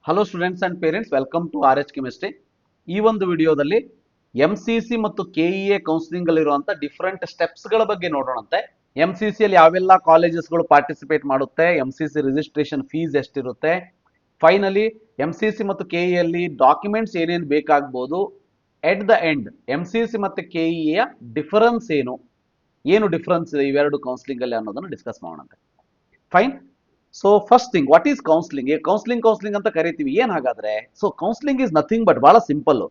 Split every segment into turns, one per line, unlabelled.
Hello students and parents, welcome to R H chemistry. ಈ ಒಂದು ವಿಡಿಯೋದಲ್ಲಿ MCC ಮತ್ತು KEA ಕೌನ್ಸಿಲಿಂಗ್ ಅಲ್ಲಿರುವಂತಹ ಡಿಫರೆಂಟ್ ಸ್ಟೆಪ್ಸ್ ಗಳ ಬಗ್ಗೆ ನೋಡೋಣಂತೆ. MCC ಅಲ್ಲಿ ಯಾವೆಲ್ಲ ಕಾಲೇಜಸ್ಗಳು ಪಾರ್ಟಿಸಿಪೇಟ್ ಮಾಡುತ್ತೆ, MCC ರಿಜಿಸ್ಟ್ರೇಷನ್ ಫೀಸ್ ಎಷ್ಟಿರುತ್ತೆ, ಫೈನಲಿ MCC ಮತ್ತು KEA ಅಲ್ಲಿ ಡಾಕ್ಯುಮೆಂಟ್ಸ್ ಏನೇನು ಬೇಕಾಗಬಹುದು, ಎಟ್ ದ ಎಂಡ್ MCC ಮತ್ತು KEA ಡಿಫರೆನ್ಸ್ ಏನು ಡಿಫರೆನ್ಸ್ ಇದೆ ಇವೆರಡು ಕೌನ್ಸಿಲಿಂಗ್ ಅಲ್ಲಿ ಅನ್ನೋದನ್ನು ಡಿಸ್ಕಸ್ ಮಾಡೋಣಂತೆ. Fine. So first thing, what is counselling? Counselling ಅಂತ ಕರಿತೀವಿ. ಏನ್ ಹಾಗಾದ್ರೆ? So counselling is nothing but ಬಹಳ ಸಿಂಪಲ್.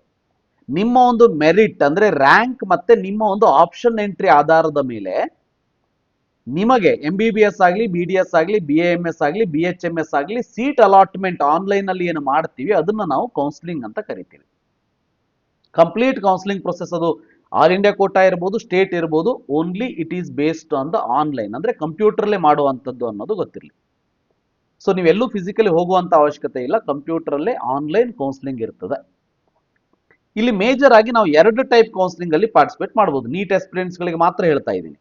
ನಿಮ್ಮ ಒಂದು ಮೆರಿಟ್ ಅಂದ್ರೆ ರ್ಯಾಂಕ್ ಮತ್ತೆ ನಿಮ್ಮ ಒಂದು ಆಪ್ಷನ್ ಎಂಟ್ರಿ ಆಧಾರದ ಮೇಲೆ ನಿಮಗೆ MBBS ಆಗಲಿ, BDS ಆಗಲಿ, BAMS ಆಗಲಿ, BHMS ಆಗಲಿ ಸೀಟ್ ಅಲಾಟ್ಮೆಂಟ್ ಆನ್ಲೈನ್ ಅಲ್ಲಿ ಏನು ಮಾಡ್ತೀವಿ ಅದನ್ನ ನಾವು ಕೌನ್ಸಿಲಿಂಗ್ ಅಂತ ಕರಿತೀವಿ. ಕಂಪ್ಲೀಟ್ ಕೌನ್ಸಿಲಿಂಗ್ ಪ್ರೊಸೆಸ್ ಅದು ಆಲ್ ಇಂಡಿಯಾ ಕೋಟಾ ಇರ್ಬೋದು, ಸ್ಟೇಟ್ ಇರ್ಬೋದು, only it is based on the online, ಅಂದ್ರೆ ಕಂಪ್ಯೂಟರ್ಲೇ ಮಾಡುವಂಥದ್ದು ಅನ್ನೋದು ಗೊತ್ತಿರಲಿ. ಸೊ ನೀವೆಲ್ಲೂ ಫಿಸಿಕಲಿ ಹೋಗುವಂತ ಅವಶ್ಯಕತೆ ಇಲ್ಲ, ಕಂಪ್ಯೂಟರ್ ಅಲ್ಲೇ ಆನ್ಲೈನ್ ಕೌನ್ಸಿಲಿಂಗ್ ಇರ್ತದೆ. ಇಲ್ಲಿ ಮೇಜರ್ ಆಗಿ ನಾವು ಎರಡು ಟೈಪ್ ಕೌನ್ಸಿಲಿಂಗ್ ಅಲ್ಲಿ ಪಾರ್ಟಿಸಿಪೇಟ್ ಮಾಡಬಹುದು. ನೀಟ್ ಎಸ್ಪಿರೆಂಟ್ಸ್ ಗಳಿಗೆ ಮಾತ್ರ ಹೇಳ್ತಾ ಇದ್ದೀನಿ.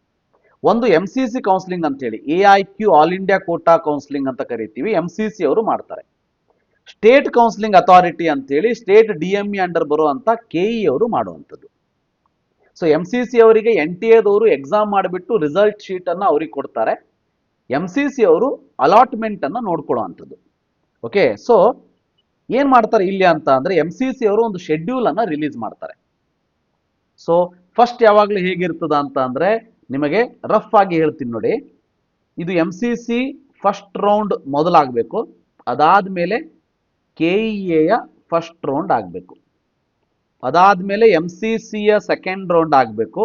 ಒಂದು MCC ಕೌನ್ಸಿಲಿಂಗ್ ಅಂತ ಹೇಳಿ, AIQ all India Kota counselling ಅಂತ ಕರಿತೀವಿ, MCC ಅವರು ಮಾಡ್ತಾರೆ. ಸ್ಟೇಟ್ ಕೌನ್ಸಿಲಿಂಗ್ ಅಥಾರಿಟಿ ಅಂತ ಹೇಳಿ ಸ್ಟೇಟ್ DME ಅಂಡರ್ ಬರುವಂತ KE ಅವರು ಮಾಡುವಂಥದ್ದು. ಸೊ MCC ಅವರಿಗೆ NTA ದವರು ಎಕ್ಸಾಮ್ ಮಾಡಿಬಿಟ್ಟು ರಿಸಲ್ಟ್ ಶೀಟ್ ಅನ್ನ ಅವ್ರಿಗೆ ಕೊಡ್ತಾರೆ. MCC ಅವರು ಅಲಾಟ್ಮೆಂಟ್ ಅನ್ನ ನೋಡ್ಕೊಳ್ಳುವಂಥದ್ದು. ಓಕೆ, ಸೊ ಏನ್ ಮಾಡ್ತಾರೆ ಇಲ್ಲಿ ಅಂತ ಅಂದ್ರೆ MCC ಅವರು ಒಂದು ಶೆಡ್ಯೂಲ್ ಅನ್ನ ರಿಲೀಸ್ ಮಾಡ್ತಾರೆ. ಸೊ ಫಸ್ಟ್ ಯಾವಾಗ್ಲೂ ಹೇಗಿರ್ತದ ಅಂತ ಅಂದ್ರೆ ನಿಮಗೆ ರಫ್ ಆಗಿ ಹೇಳ್ತೀನಿ ನೋಡಿ. ಇದು MCC ಫಸ್ಟ್ ರೌಂಡ್ ಮೊದಲಾಗಬೇಕು, ಅದಾದ್ಮೇಲೆ KEA ಯ ಫಸ್ಟ್ ರೌಂಡ್ ಆಗಬೇಕು, ಅದಾದ್ಮೇಲೆ MCC ಯ ಸೆಕೆಂಡ್ ರೌಂಡ್ ಆಗಬೇಕು,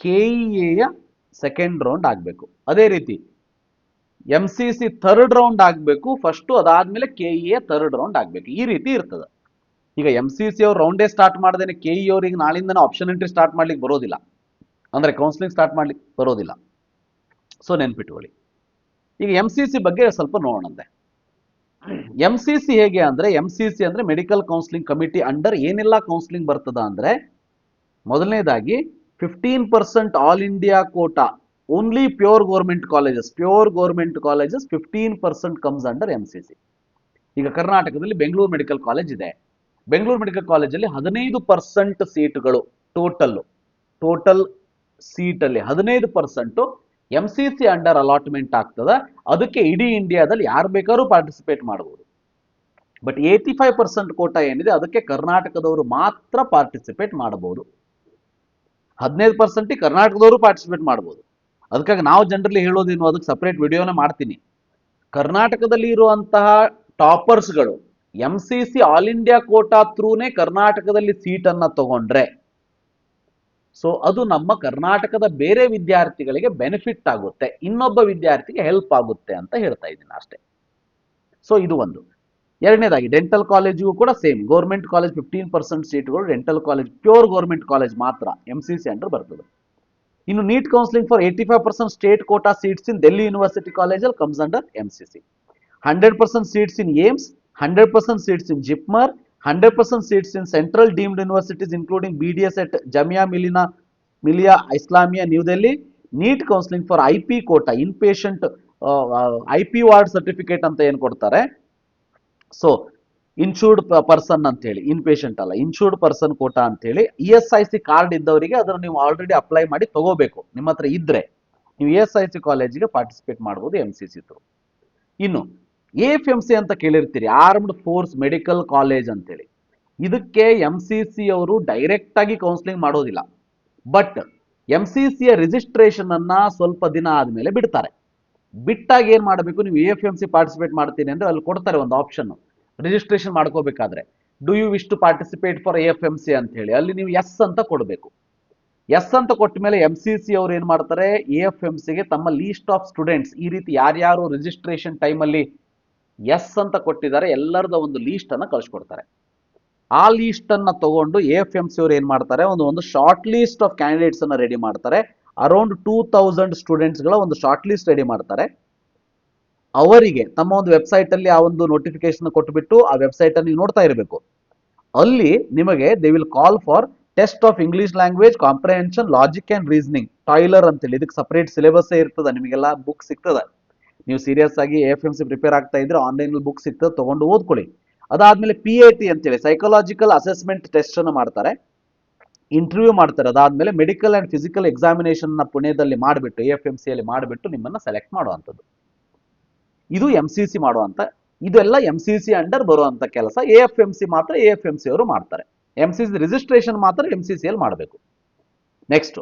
KEA ಯ ಸೆಕೆಂಡ್ ರೌಂಡ್ ಆಗಬೇಕು. ಅದೇ ರೀತಿ MCC ಥರ್ಡ್ ರೌಂಡ್ ಆಗಬೇಕು ಫಸ್ಟ್, ಅದಾದ್ಮೇಲೆ KEA ಥರ್ಡ್ ರೌಂಡ್ ಆಗಬೇಕು. ಈ ರೀತಿ ಇರ್ತದೆ. ಈಗ MCC ಅವ್ರು ರೌಂಡೇ ಸ್ಟಾರ್ಟ್ ಮಾಡ್ದೇನೆ KE ಅವ್ರಿಗೆ ನಾಳಿಂದ ಆಪ್ಷನ್ ಎಂಟ್ರಿ ಸ್ಟಾರ್ಟ್ ಮಾಡ್ಲಿಕ್ಕೆ ಬರೋದಿಲ್ಲ, ಅಂದ್ರೆ ಕೌನ್ಸಿಲಿಂಗ್ ಸ್ಟಾರ್ಟ್ ಮಾಡ್ಲಿಕ್ಕೆ ಬರೋದಿಲ್ಲ. ಸೊ ನೆನ್ಪಿಟ್ಕೊಳ್ಳಿ. ಈಗ MCC ಬಗ್ಗೆ ಸ್ವಲ್ಪ ನೋಡೋಣಂತೆ. MCC ಹೇಗೆ ಅಂದ್ರೆ, MCC ಅಂದ್ರೆ ಮೆಡಿಕಲ್ ಕೌನ್ಸಿಲಿಂಗ್ ಕಮಿಟಿ ಅಂಡರ್ ಏನೆಲ್ಲ ಕೌನ್ಸಿಲಿಂಗ್ ಬರ್ತದ ಅಂದ್ರೆ, ಮೊದಲನೇದಾಗಿ 15% all India Kota only pure government colleges 15% comes under MCC. ಈಗ ಕರ್ನಾಟಕದಲ್ಲಿ ಬೆಂಗಳೂರು ಮೆಡಿಕಲ್ ಕಾಲೇಜ್ ಇದೆ. ಬೆಂಗಳೂರು ಮೆಡಿಕಲ್ ಕಾಲೇಜಲ್ಲಿ 15% ಸೀಟ್ಗಳು ಟೋಟಲ್ ಸೀಟ್ ಅಲ್ಲಿ 15% MCC ಅಂಡರ್ ಅಲಾಟ್ಮೆಂಟ್ ಆಗ್ತದೆ. ಅದಕ್ಕೆ ಇಡೀ ಇಂಡಿಯಾದಲ್ಲಿ ಯಾರು ಬೇಕಾದ್ರೂ ಪಾರ್ಟಿಸಿಪೇಟ್ ಮಾಡಬಹುದು. ಬಟ್ 85% ಕೋಟಾ ಏನಿದೆ ಅದಕ್ಕೆ ಕರ್ನಾಟಕದವರು ಮಾತ್ರ ಪಾರ್ಟಿಸಿಪೇಟ್ ಮಾಡಬಹುದು. 15% ಕರ್ನಾಟಕದವರು ಪಾರ್ಟಿಸಿಪೇಟ್ ಮಾಡಬಹುದು. ಅದಕ್ಕಾಗಿ ನಾವು ಜನರಲಿ ಹೇಳೋದೇನು, ಅದಕ್ಕೆ ಸಪರೇಟ್ ವಿಡಿಯೋನ ಮಾಡ್ತೀನಿ. ಕರ್ನಾಟಕದಲ್ಲಿ ಇರುವಂತಹ ಟಾಪರ್ಸ್ಗಳು MCC ಆಲ್ ಇಂಡಿಯಾ ಕೋಟಾ ಥ್ರೂನೇ ಕರ್ನಾಟಕದಲ್ಲಿ ಸೀಟ್ ಅನ್ನ ತಗೊಂಡ್ರೆ ಸೊ ಅದು ನಮ್ಮ ಕರ್ನಾಟಕದ ಬೇರೆ ವಿದ್ಯಾರ್ಥಿಗಳಿಗೆ ಬೆನಿಫಿಟ್ ಆಗುತ್ತೆ, ಇನ್ನೊಬ್ಬ ವಿದ್ಯಾರ್ಥಿಗೆ ಹೆಲ್ಪ್ ಆಗುತ್ತೆ ಅಂತ ಹೇಳ್ತಾ ಇದ್ದೀನಿ ಅಷ್ಟೇ. ಸೊ ಇದು ಒಂದು. ಎರಡನೇದಾಗಿ ಡೆಂಟಲ್ ಕಾಲೇಜಿಗೂ ಕೂಡ ಸೇಮ್, ಗೌರ್ಮೆಂಟ್ ಕಾಲೇಜ್ 15% ಸೀಟ್ಗಳು, dental college pure government college ಮಾತ್ರ MCC ಅಂಡರ್ ಬರ್ತದೆ. ಇನ್ನು NEET counselling for 85% state quota seats in Delhi university ಕಾಲೇಜಲ್ಲಿ comes under MCC. 100% seats in AIIMS, 100% seats in JIPMER, 100% seats in central deemed universities including BDS at Jamia Millia Islamia New Delhi. NEET counselling for IP quota in ಪೇಷಂಟ್ IP ward certificate ಅಂತ ಏನು ಕೊಡ್ತಾರೆ, so insured person ಅಂತ ಹೇಳಿ, ಇನ್ patient ಅಲ್ಲ, insured person Kota ಅಂತ ಹೇಳಿ ESIC ಕಾರ್ಡ್ ಇದ್ದವರಿಗೆ ಅದನ್ನು ನೀವು ಆಲ್ರೆಡಿ ಅಪ್ಲೈ ಮಾಡಿ ತಗೋಬೇಕು. ನಿಮ್ಮ ಹತ್ರ ಇದ್ರೆ ನೀವು ESIC ಕಾಲೇಜಿಗೆ ಪಾರ್ಟಿಸಿಪೇಟ್ ಮಾಡಬಹುದು MCC ಥ್ರೂ. ಇನ್ನು AFMC ಅಂತ ಕೇಳಿರ್ತೀರಿ, ಆರ್ಮ್ಡ್ ಫೋರ್ಸ್ ಮೆಡಿಕಲ್ ಕಾಲೇಜ್ ಅಂತೇಳಿ. ಇದಕ್ಕೆ MCC ಅವರು ಡೈರೆಕ್ಟ್ ಆಗಿ ಕೌನ್ಸಿಲಿಂಗ್ ಮಾಡೋದಿಲ್ಲ. ಬಟ್ MCC ಯ ರಿಜಿಸ್ಟ್ರೇಷನ್ ಅನ್ನ ಸ್ವಲ್ಪ ದಿನ ಆದ್ಮೇಲೆ ಬಿಡ್ತಾರೆ. ಬಿಟ್ಟಾಗ ಏನ್ ಮಾಡಬೇಕು, ನೀವು AFMC ಪಾರ್ಟಿಸಿಪೇಟ್ ಮಾಡ್ತೀನಿ ಅಂದ್ರೆ ಅಲ್ಲಿ ಕೊಡ್ತಾರೆ ಒಂದು ಆಪ್ಷನ್, ರಿಜಿಸ್ಟ್ರೇಷನ್ ಮಾಡ್ಕೋಬೇಕಾದ್ರೆ do you wish to participate for AFMC ಅಂತ ಹೇಳಿ, ಅಲ್ಲಿ ನೀವು ಎಸ್ ಅಂತ ಕೊಡಬೇಕು. ಎಸ್ ಅಂತ ಕೊಟ್ಟ ಮೇಲೆ MCC ಅವರು ಏನ್ ಮಾಡ್ತಾರೆ, AFMC ಗೆ ತಮ್ಮ ಲೀಸ್ಟ್ ಆಫ್ ಸ್ಟೂಡೆಂಟ್ಸ್, ಈ ರೀತಿ ಯಾರ್ಯಾರು ರಿಜಿಸ್ಟ್ರೇಷನ್ ಟೈಮ್ ಅಲ್ಲಿ ಎಸ್ ಅಂತ ಕೊಟ್ಟಿದ್ದಾರೆ ಎಲ್ಲರದ ಒಂದು ಲೀಸ್ಟ್ ಅನ್ನ ಕಳಿಸ್ಕೊಡ್ತಾರೆ. ಆ ಲೀಸ್ಟ್ ಅನ್ನ ತಗೊಂಡು AFMC ಅವರು ಏನ್ ಮಾಡ್ತಾರೆ, ಒಂದು ಶಾರ್ಟ್ ಲೀಸ್ಟ್ ಆಫ್ ಕ್ಯಾಂಡಿಡೇಟ್ಸ್ ಅನ್ನ ರೆಡಿ ಮಾಡ್ತಾರೆ. ಅರೌಂಡ್ 2000 ಸ್ಟೂಡೆಂಟ್ಸ್ ಗಳ ಒಂದು ಶಾರ್ಟ್ ಲಿಸ್ಟ್ ರೆಡಿ ಮಾಡ್ತಾರೆ. ಅವರಿಗೆ ತಮ್ಮ ಒಂದು ವೆಬ್ಸೈಟ್ ಅಲ್ಲಿ ಆ ಒಂದು ನೋಟಿಫಿಕೇಶನ್ ಕೊಟ್ಟುಬಿಟ್ಟು ಆ ವೆಬ್ಸೈಟ್ ಅನ್ನು ನೋಡ್ತಾ ಇರಬೇಕು. ಅಲ್ಲಿ ನಿಮಗೆ they will call for test of English language comprehension logic and reasoning TOELR ಅಂತೇಳಿ. ಇದಕ್ಕೆ ಸಪರೇಟ್ ಸಿಲೆಬಸ್ ಇರ್ತದೆ, ನಿಮಗೆಲ್ಲ ಬುಕ್ ಸಿಗ್ತದೆ. ನೀವು ಸೀರಿಯಸ್ ಆಗಿ AFMC ಪ್ರಿಪೇರ್ ಆಗ್ತಾ ಇದ್ರೆ ಆನ್ಲೈನ್ ಬುಕ್ ಸಿಗ್ತದೆ, ತಗೊಂಡು ಓದ್ಕೊಳ್ಳಿ. ಅದಾದ್ಮೇಲೆ PAT ಅಂತೇಳಿ ಸೈಕಾಲಜಿಕಲ್ ಅಸೆಸ್ಮೆಂಟ್ ಟೆಸ್ಟ್ ಅನ್ನು ಮಾಡ್ತಾರೆ, ಇಂಟರ್ವ್ಯೂ ಮಾಡ್ತಾರೆ. ಅದಾದ್ಮೇಲೆ ಮೆಡಿಕಲ್ ಅಂಡ್ ಫಿಸಿಕಲ್ ಎಕ್ಸಾಮಿನೇಷನ್ ನ ಪುಣೆದಲ್ಲಿ ಮಾಡಿಬಿಟ್ಟು AFMC ಅಲ್ಲಿ ಮಾಡಿಬಿಟ್ಟು ನಿಮ್ಮನ್ನ ಸೆಲೆಕ್ಟ್ ಮಾಡುವಂಥದ್ದು. ಇದು MCC ಮಾಡುವಂತ, ಇದೆಲ್ಲ MCC ಅಂಡರ್ ಬರುವಂತ ಕೆಲಸ. AFMC ಮಾತ್ರ AFMC ಅವರು ಮಾಡ್ತಾರೆ. MCC ರಿಜಿಸ್ಟ್ರೇಷನ್ ಮಾತ್ರ MCC ಅಲ್ಲಿ ಮಾಡಬೇಕು. Next,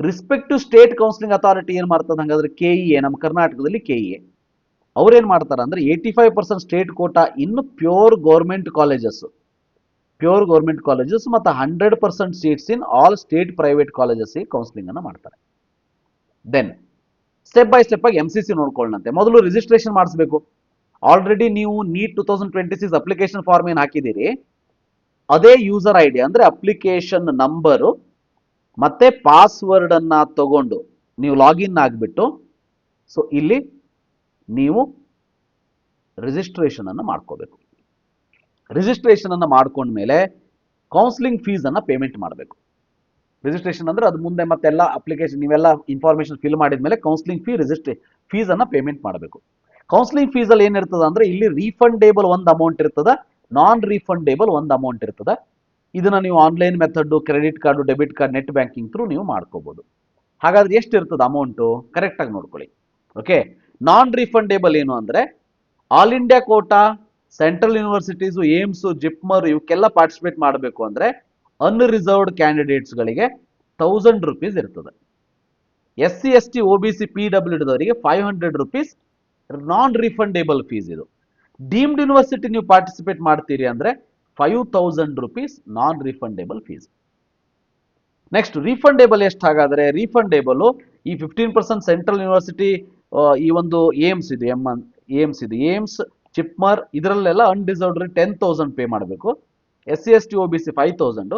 respective state counselling authority ಏನ್ ಮಾಡ್ತದೆ ಹಂಗಾದ್ರೆ KEA, ನಮ್ಮ ಕರ್ನಾಟಕದಲ್ಲಿ KEA ಅವ್ರೇನ್ ಮಾಡ್ತಾರೆ ಅಂದ್ರೆ 85% ಸ್ಟೇಟ್ ಕೋಟಾ ಇನ್ನು ಪ್ಯೂರ್ ಗೌರ್ಮೆಂಟ್ ಕಾಲೇಜಸ್ ಮತ್ತು 100% seats in all state private colleges counselling ಅನ್ನ ಮಾಡ್ತಾರೆ. ದೆನ್ ಸ್ಟೆಪ್ ಬೈ ಸ್ಟೆಪ್ ಆಗಿ MCC ನೋಡ್ಕೊಳ್ಳಂತೆ. ಮೊದಲು ರಿಜಿಸ್ಟ್ರೇಷನ್ ಮಾಡಿಸಬೇಕು. ಆಲ್ರೆಡಿ ನೀವು ನೀಟ್ 2026 ಅಪ್ಲಿಕೇಶನ್ ಫಾರ್ಮ್ ಏನು ಹಾಕಿದ್ದೀರಿ, ಅದೇ ಯೂಸರ್ ID ಅಂದ್ರೆ ಅಪ್ಲಿಕೇಶನ್ ನಂಬರು ಮತ್ತೆ ಪಾಸ್ವರ್ಡ್ ಅನ್ನ ತಗೊಂಡು ನೀವು ಲಾಗಿನ್ ಆಗಿಬಿಟ್ಟು, ಸೊ ಇಲ್ಲಿ ನೀವು ರಿಜಿಸ್ಟ್ರೇಷನ್ ಅನ್ನು ಮಾಡ್ಕೋಬೇಕು. ರಿಜಿಸ್ಟ್ರೇಷನ್ ಅನ್ನು ಮಾಡ್ಕೊಂಡ್ಮೇಲೆ ಕೌನ್ಸಿಲಿಂಗ್ ಫೀಸ್ ಅನ್ನ ಪೇಮೆಂಟ್ ಮಾಡಬೇಕು. ರಿಜಿಸ್ಟ್ರೇಷನ್ ಅಂದ್ರೆ ಅದು ಮುಂದೆ ಮತ್ತೆಲ್ಲ ಅಪ್ಲಿಕೇಶನ್ ನೀವೆಲ್ಲ ಇನ್ಫಾರ್ಮೇಶನ್ ಫಿಲ್ ಮಾಡಿದ್ಮೇಲೆ ಕೌನ್ಸಿಲಿಂಗ್ ಫೀಸ್ ಅನ್ನ ಪೇಮೆಂಟ್ ಮಾಡಬೇಕು. ಕೌನ್ಸಿಲಿಂಗ್ ಫೀಸ್ ಅಲ್ಲಿ ಏನಿರ್ತದ ಅಂದ್ರೆ ಇಲ್ಲಿ ರೀಫಂಡೇಬಲ್ ಒಂದು ಅಮೌಂಟ್ ಇರ್ತದ, ನಾನ್ ರೀಫಂಡೇಬಲ್ ಒಂದು ಅಮೌಂಟ್ ಇರ್ತದ. ಇದನ್ನ ನೀವು online method, credit card, debit card, net banking through ನೀವು ಮಾಡ್ಕೋಬಹುದು. ಹಾಗಾದ್ರೆ ಎಷ್ಟು ಇರ್ತದ ಅಮೌಂಟು ಕರೆಕ್ಟ್ ಆಗಿ ನೋಡ್ಕೊಳ್ಳಿ. ಓಕೆ, ನಾನ್ ರೀಫಂಡೇಬಲ್ ಏನು ಅಂದ್ರೆ all India quota, central universities, AIIMS, JIPMER ಇವಕ್ಕೆಲ್ಲ ಪಾರ್ಟಿಸಿಪೇಟ್ ಮಾಡಬೇಕು ಅಂದ್ರೆ ಅನ್ರಿಸರ್ವ್ಡ್ ಕ್ಯಾಂಡಿಡೇಟ್ಸ್ಗಳಿಗೆ 1000 ರೂಪೀಸ್ ಇರ್ತದೆ. SC ST OBC PWD ದವರಿಗೆ 500 ರೂಪೀಸ್ ನಾನ್ ರಿಫಂಡೇಬಲ್ ಫೀಸ್. ಇದು ಡೀಮ್ಡ್ ಯೂನಿವರ್ಸಿಟಿ ನೀವು ಪಾರ್ಟಿಸಿಪೇಟ್ ಮಾಡ್ತೀರಿ ಅಂದ್ರೆ 5000 rupees non refundable fees. Next refundable ಎಷ್ಟು ಹಾಗಾದ್ರೆ? ರೀಫಂಡೇಬಲ್ ಈ 15% ಸೆಂಟ್ರಲ್ ಯೂನಿವರ್ಸಿಟಿ, ಈ ಒಂದು ಏಮ್ಸ್ ಇದೆ, ಏಮ್ಸ್ ಚಿಪ್ಮರ್ ಇದರಲ್ಲೆಲ್ಲ ಅನ್ಡಿಸರ್ವ್ಡ್ 10,000 ಪೇ ಮಾಡಬೇಕು. SC ST OBC 5,000,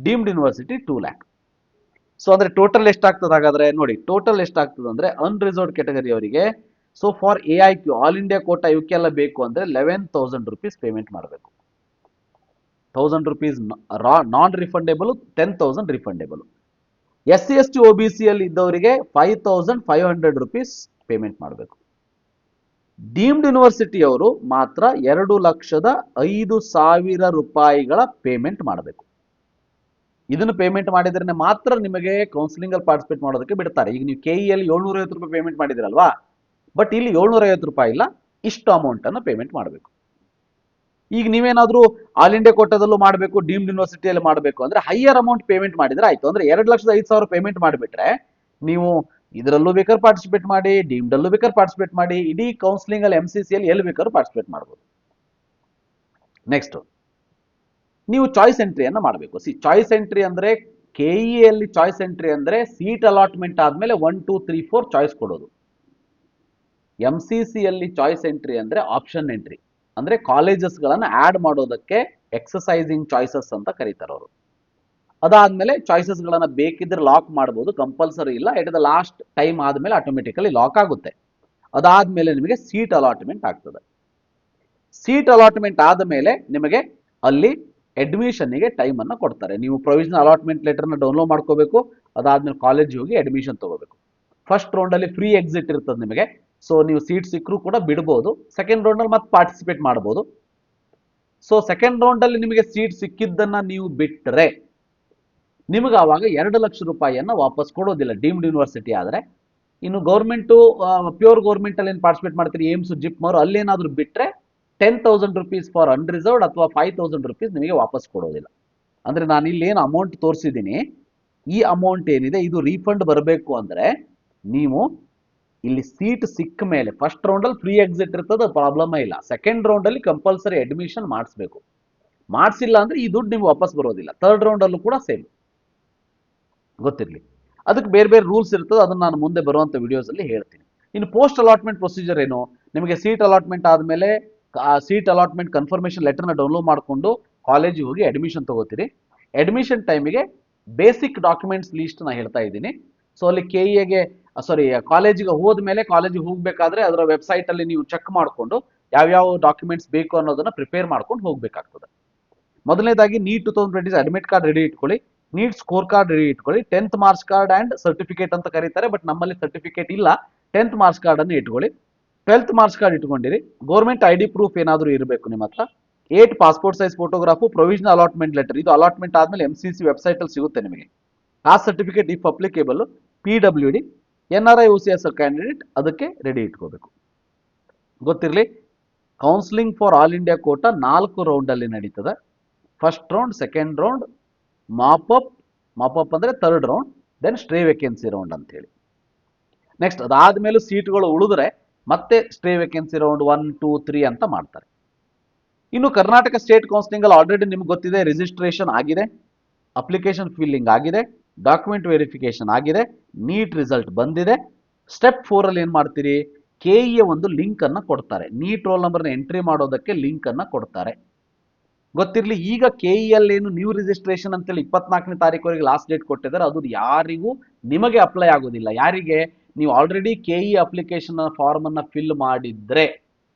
deemed university 2 lakh. So ಅಂದ್ರೆ ಟೋಟಲ್ ಎಷ್ಟಾಗ್ತದೆ ಹಾಗಾದ್ರೆ ನೋಡಿ, ಟೋಟಲ್ ಎಷ್ಟಾಗ್ತದೆ ಅಂದ್ರೆ ಅನ್ರಿಸರ್ವ್ಡ್ ಕ್ಯಾಟಗರಿ ಅವರಿಗೆ, so for AIQ all India quota ಇವಕ್ಕೆಲ್ಲ ಬೇಕು ಅಂದ್ರೆ 11,000 ರೂಪೀಸ್ ಪೇಮೆಂಟ್ ಮಾಡಬೇಕು. 1000 rupees non refundable, 10,000 refundable. SC ST OBC ಅಲ್ಲಿ ಇದ್ದವರಿಗೆ 5,500 ರೂಪೀಸ್ ಪೇಮೆಂಟ್ ಮಾಡಬೇಕು. ಡೀಮ್ಡ್ ಯೂನಿವರ್ಸಿಟಿ ಅವರು ಮಾತ್ರ 2,05,000 ರೂಪಾಯಿಗಳ ಪೇಮೆಂಟ್ ಮಾಡಬೇಕು. ಇದನ್ನು ಪೇಮೆಂಟ್ ಮಾಡಿದ್ರೆ ಮಾತ್ರ ನಿಮಗೆ ಕೌನ್ಸಿಲಿಂಗ್ ಅಲ್ಲಿ ಪಾರ್ಟಿಸಿಪೇಟ್ ಮಾಡೋದಕ್ಕೆ ಬಿಡ್ತಾರೆ. ಈಗ ನೀವು KE ಅಲ್ಲಿ 750 ರೂಪಾಯಿ ಪೇಮೆಂಟ್ ಮಾಡಿದಿರಲ್ವಾ, ಬಟ್ ಇಲ್ಲಿ 750 ರೂಪಾಯಿ ಇಲ್ಲ, ಇಷ್ಟು ಅಮೌಂಟ್ ಅನ್ನು ಪೇಮೆಂಟ್ ಮಾಡಬೇಕು. ಈಗ ನೀವೇನಾದ್ರೂ ಆಲ್ ಇಂಡಿಯಾ ಕೋಟಾದಲ್ಲೂ ಮಾಡಬೇಕು, ಡೀಮ್ಡ್ ಯೂನಿವರ್ಸಿಟಿಯಲ್ಲಿ ಮಾಡಬೇಕು ಅಂದ್ರೆ ಹೈಯರ್ ಅಮೌಂಟ್ ಪೇಮೆಂಟ್ ಮಾಡಿದ್ರೆ ಆಯ್ತು. ಅಂದ್ರೆ 2,05,000 ಪೇಮೆಂಟ್ ಮಾಡಿಬಿಟ್ರೆ ನೀವು ಇದರಲ್ಲೂ ಬೇಕಾದ್ರೆ ಪಾರ್ಟಿಸಿಪೇಟ್ ಮಾಡಿ, ಡೀಮ್ಡ್ ಅಲ್ಲೂ ಬೇಕಾದ್ರೆ ಪಾರ್ಟಿಸಿಪೇಟ್ ಮಾಡಿ, ಇಡೀ ಕೌನ್ಸಿಲಿಂಗ್ ಅಲ್ಲಿ MCC ಅಲ್ಲಿ ಎಲ್ಲಿ ಬೇಕಾದ್ರೂ ಪಾರ್ಟಿಸಿಪೇಟ್ ಮಾಡಬಹುದು. ನೆಕ್ಸ್ಟ್, ನೀವು ಚಾಯ್ಸ್ ಎಂಟ್ರಿಯನ್ನ ಮಾಡಬೇಕು. ಚಾಯ್ಸ್ ಎಂಟ್ರಿ ಅಂದ್ರೆ KE ಅಲ್ಲಿ ಚಾಯ್ಸ್ ಎಂಟ್ರಿ ಅಂದ್ರೆ ಸೀಟ್ ಅಲಾಟ್ಮೆಂಟ್ ಆದ್ಮೇಲೆ 1 2 3 4 ಚಾಯ್ಸ್ ಕೊಡೋದು. MCC ಅಲ್ಲಿ ಚಾಯ್ಸ್ ಎಂಟ್ರಿ ಅಂದ್ರೆ ಆಪ್ಷನ್ ಎಂಟ್ರಿ, ಅಂದ್ರೆ ಕಾಲೇಜಸ್ ಗಳನ್ನ ಆಡ್ ಮಾಡೋದಕ್ಕೆ ಎಕ್ಸಸೈಸಿಂಗ್ ಚಾಯ್ಸಸ್ ಅಂತ ಕರೀತಾರೆ ಅವರು. ಅದಾದ್ಮೇಲೆ ಚಾಯ್ಸಸ್ ಗಳನ್ನ ಬೇಕಿದ್ರೆ ಲಾಕ್ ಮಾಡಬಹುದು, ಕಂಪಲ್ಸರಿ ಇಲ್ಲ. ಎಟ್ ದ ಲಾಸ್ಟ್ ಟೈಮ್ ಆದ್ಮೇಲೆ ಆಟೋಮೆಟಿಕಲಿ ಲಾಕ್ ಆಗುತ್ತೆ. ಅದಾದ್ಮೇಲೆ ನಿಮಗೆ ಸೀಟ್ ಅಲಾಟ್ಮೆಂಟ್ ಆಗ್ತದೆ. ಸೀಟ್ ಅಲಾಟ್ಮೆಂಟ್ ಆದ ಮೇಲೆ ನಿಮಗೆ ಅಲ್ಲಿ ಅಡ್ಮಿಷನ್ಗೆ ಟೈಮ್ ಅನ್ನ ಕೊಡ್ತಾರೆ. ನೀವು ಪ್ರೊವಿಷನಲ್ ಅಲಾಟ್ಮೆಂಟ್ ಲೆಟರ್ನ ಡೌನ್ಲೋಡ್ ಮಾಡ್ಕೋಬೇಕು. ಅದಾದ್ಮೇಲೆ ಕಾಲೇಜ್ ಹೋಗಿ ಅಡ್ಮಿಷನ್ ತಗೋಬೇಕು. ಫಸ್ಟ್ ರೌಂಡ್ ಅಲ್ಲಿ ಫ್ರೀ ಎಕ್ಸಿಟ್ ಇರ್ತದೆ ನಿಮಗೆ, ಸೊ ನೀವು ಸೀಟ್ ಸಿಕ್ಕರೂ ಕೂಡ ಬಿಡಬಹುದು. ಸೆಕೆಂಡ್ ರೌಂಡ್ ಅಲ್ಲಿ ಮತ್ತೆ ಪಾರ್ಟಿಸಿಪೇಟ್ ಮಾಡಬಹುದು. ಸೊ ಸೆಕೆಂಡ್ ರೌಂಡ್ ಅಲ್ಲಿ ನಿಮಗೆ ಸೀಟ್ ಸಿಕ್ಕಿದ್ದನ್ನ ನೀವು ಬಿಟ್ಟರೆ ನಿಮಗೆ ಆವಾಗ 2 ಲಕ್ಷ ರೂಪಾಯಿಯನ್ನ ವಾಪಸ್ ಕೊಡೋದಿಲ್ಲ ಡೀಮ್ಡ್ ಯೂನಿವರ್ಸಿಟಿ ಆದ್ರೆ. ಇನ್ನು ಗೌರ್ಮೆಂಟು, ಪ್ಯೂರ್ ಗೌರ್ಮೆಂಟ್ ಅಲ್ಲಿ ಏನು ಪಾರ್ಟಿಸಿಪೇಟ್ ಮಾಡ್ತೀರಿ, ಏಮ್ಸ್, ಜಿಪ್ಮರ್ ಅಲ್ಲೇನಾದ್ರೂ ಬಿಟ್ರೆ 10,000 ರೂಪೀಸ್ ಫಾರ್ ಅನ್ರಿಸರ್ವ್ಡ್ ಅಥವಾ 5,000 ರೂಪೀಸ್ ನಿಮಗೆ ವಾಪಸ್ ಕೊಡೋದಿಲ್ಲ. ಅಂದ್ರೆ ನಾನು ಇಲ್ಲಿ ಏನು ಅಮೌಂಟ್ ತೋರಿಸಿದ್ದೀನಿ, ಈ ಅಮೌಂಟ್ ಏನಿದೆ ಇದು ರೀಫಂಡ್ ಬರಬೇಕು ಅಂದ್ರೆ ನೀವು ಇಲ್ಲಿ ಸೀಟ್ ಸಿಕ್ಕ ಮೇಲೆ ಫಸ್ಟ್ ರೌಂಡ್ ಅಲ್ಲಿ ಫ್ರೀ ಎಕ್ಸಿಟ್ ಇರ್ತದೆ, ಪ್ರಾಬ್ಲಮ್ ಇಲ್ಲ. ಸೆಕೆಂಡ್ ರೌಂಡ್ ಅಲ್ಲಿ ಕಂಪಲ್ಸರಿ ಅಡ್ಮಿಷನ್ ಮಾಡಿಸ್ಬೇಕು. ಮಾಡಿಸಿಲ್ಲ ಅಂದ್ರೆ ಈ ದುಡ್ಡು ನಿಮ್ಗೆ ವಾಪಸ್ ಬರೋದಿಲ್ಲ. ಥರ್ಡ್ ರೌಂಡ್ ಅಲ್ಲೂ ಕೂಡ ಸೇಮ್, ಗೊತ್ತಿರಲಿ. ಅದಕ್ಕೆ ಬೇರೆ ಬೇರೆ ರೂಲ್ಸ್ ಇರ್ತದೆ, ಅದನ್ನ ನಾನು ಮುಂದೆ ಬರುವಂತ ವಿಡಿಯೋಸ್ ಅಲ್ಲಿ ಹೇಳ್ತೀನಿ. ಇನ್ನು ಪೋಸ್ಟ್ ಅಲಾಟ್ಮೆಂಟ್ ಪ್ರೊಸೀಜರ್ ಏನು? ನಿಮಗೆ ಸೀಟ್ ಅಲಾಟ್ಮೆಂಟ್ ಆದ್ಮೇಲೆ ಸೀಟ್ ಅಲಾಟ್ಮೆಂಟ್ ಕನ್ಫರ್ಮೇಶನ್ ಲೆಟರ್ನ ಡೌನ್ಲೋಡ್ ಮಾಡಿಕೊಂಡು ಕಾಲೇಜಿಗೆ ಹೋಗಿ ಅಡ್ಮಿಷನ್ ತಗೋತೀರಿ. ಅಡ್ಮಿಷನ್ ಟೈಮಿಗೆ ಬೇಸಿಕ್ ಡಾಕ್ಯುಮೆಂಟ್ಸ್ ಲೀಸ್ಟ್ ನಾ ಹೇಳ್ತಾ ಇದ್ದೀನಿ. ಸೊ ಅಲ್ಲಿ KEಗೆ ಕಾಲೇಜಿಗೆ ಹೋದ್ಮೇಲೆ, ಕಾಲೇಜಿಗೆ ಹೋಗ್ಬೇಕಾದ್ರೆ ಅದರ ವೆಬ್ಸೈಟ್ ಅಲ್ಲಿ ನೀವು ಚೆಕ್ ಮಾಡಿಕೊಂಡು ಯಾವ್ಯಾವ ಡಾಕ್ಯುಮೆಂಟ್ಸ್ ಬೇಕು ಅನ್ನೋದನ್ನ ಪ್ರಿಪೇರ್ ಮಾಡ್ಕೊಂಡು ಹೋಗ್ಬೇಕಾಗ್ತದೆ. ಮೊದಲನೇದಾಗಿ ನೀಟ್ 2020 ಅಡ್ಮಿಟ್ ಕಾರ್ಡ್ ರೆಡಿ ಇಟ್ಕೊಳ್ಳಿ, ನೀಟ್ ಸ್ಕೋರ್ ಕಾರ್ಡ್ ರೆಡಿ ಇಟ್ಕೊಳ್ಳಿ, 10th marks card and certificate ಅಂತ ಕರೀತಾರೆ, ಬಟ್ ನಮ್ಮಲ್ಲಿ ಸರ್ಟಿಫಿಕೇಟ್ ಇಲ್ಲ. 10th ಮಾರ್ಕ್ಸ್ ಕಾರ್ಡ್ ಅನ್ನು ಇಟ್ಕೊಳ್ಳಿ. 12th ಮಾರ್ಕ್ಸ್ ಕಾರ್ಡ್ ಇಟ್ಕೊಂಡಿರಿ. ಗೌರ್ಮೆಂಟ್ ID ಪ್ರೂಫ್ ಏನಾದರೂ ಇರಬೇಕು ನಿಮ್ಮ ಹತ್ರ. 8 passport size photograph, provisional allotment letter, ಇದು ಅಲಾಟ್ಮೆಂಟ್ ಆದಮೇಲೆ MCC ವೆಬ್ಸೈಟ್ ಅಲ್ಲಿ ಸಿಗುತ್ತೆ ನಿಮಗೆ. Caste certificate if applicable, PWD, NRI OCS candidate ಅದಕ್ಕೆ ರೆಡಿ ಇಟ್ಕೋಬೇಕು. ಗೊತ್ತಿರಲಿ, counselling for all India quota 4 ರೌಂಡಲ್ಲಿ ನಡೀತದೆ. First round, second round, mop up ಅಂದರೆ third round, then stray vacancy round ಅಂತ ಹೇಳಿ. ನೆಕ್ಸ್ಟ್ ಅದಾದ್ಮೇಲೆ ಸೀಟ್ಗಳು ಉಳಿದ್ರೆ ಮತ್ತೆ ಸ್ಟ್ರೇ ವೇಕೆನ್ಸಿ ರೌಂಡ್ 1, 2, 3 ಅಂತ ಮಾಡ್ತಾರೆ. ಇನ್ನು ಕರ್ನಾಟಕ ಸ್ಟೇಟ್ ಕೌನ್ಸಿಲಿಂಗ್ ಅಲ್ಲಿ ಆಲ್ರೆಡಿ ನಿಮ್ಗೆ ಗೊತ್ತಿದೆ, ರಿಜಿಸ್ಟ್ರೇಷನ್ ಆಗಿದೆ, ಅಪ್ಲಿಕೇಶನ್ ಫಿಲ್ಲಿಂಗ್ ಆಗಿದೆ, ಡಾಕ್ಯುಮೆಂಟ್ ವೆರಿಫಿಕೇಶನ್ ಆಗಿದೆ, ನೀಟ್ ರಿಸಲ್ಟ್ ಬಂದಿದೆ. ಸ್ಟೆಪ್ 4 ಅಲ್ಲಿ ಏನ್ ಮಾಡ್ತೀರಿ, KE ಒಂದು ಲಿಂಕ್ ಅನ್ನ ಕೊಡ್ತಾರೆ, ನೀಟ್ ರೋಲ್ ನಂಬರ್ನ ಎಂಟ್ರಿ ಮಾಡೋದಕ್ಕೆ ಲಿಂಕ್ ಅನ್ನ ಕೊಡ್ತಾರೆ. ಗೊತ್ತಿರಲಿ, ಈಗ KE ಅಲ್ಲಿ ಏನು ನ್ಯೂ ರಿಜಿಸ್ಟ್ರೇಷನ್ ಅಂತೇಳಿ 24ನೇ ತಾರೀಕುವರೆಗೆ ಲಾಸ್ಟ್ ಡೇಟ್ ಕೊಟ್ಟಿದ್ದಾರೆ, ಅದು ಯಾರಿಗೂ ನಿಮಗೆ ಅಪ್ಲೈ ಆಗೋದಿಲ್ಲ. ಯಾರಿಗೆ, ನೀವು ಆಲ್ರೆಡಿ KE ಅಪ್ಲಿಕೇಶನ್ ಫಾರ್ಮ್ ಅನ್ನ ಫಿಲ್ ಮಾಡಿದ್ರೆ,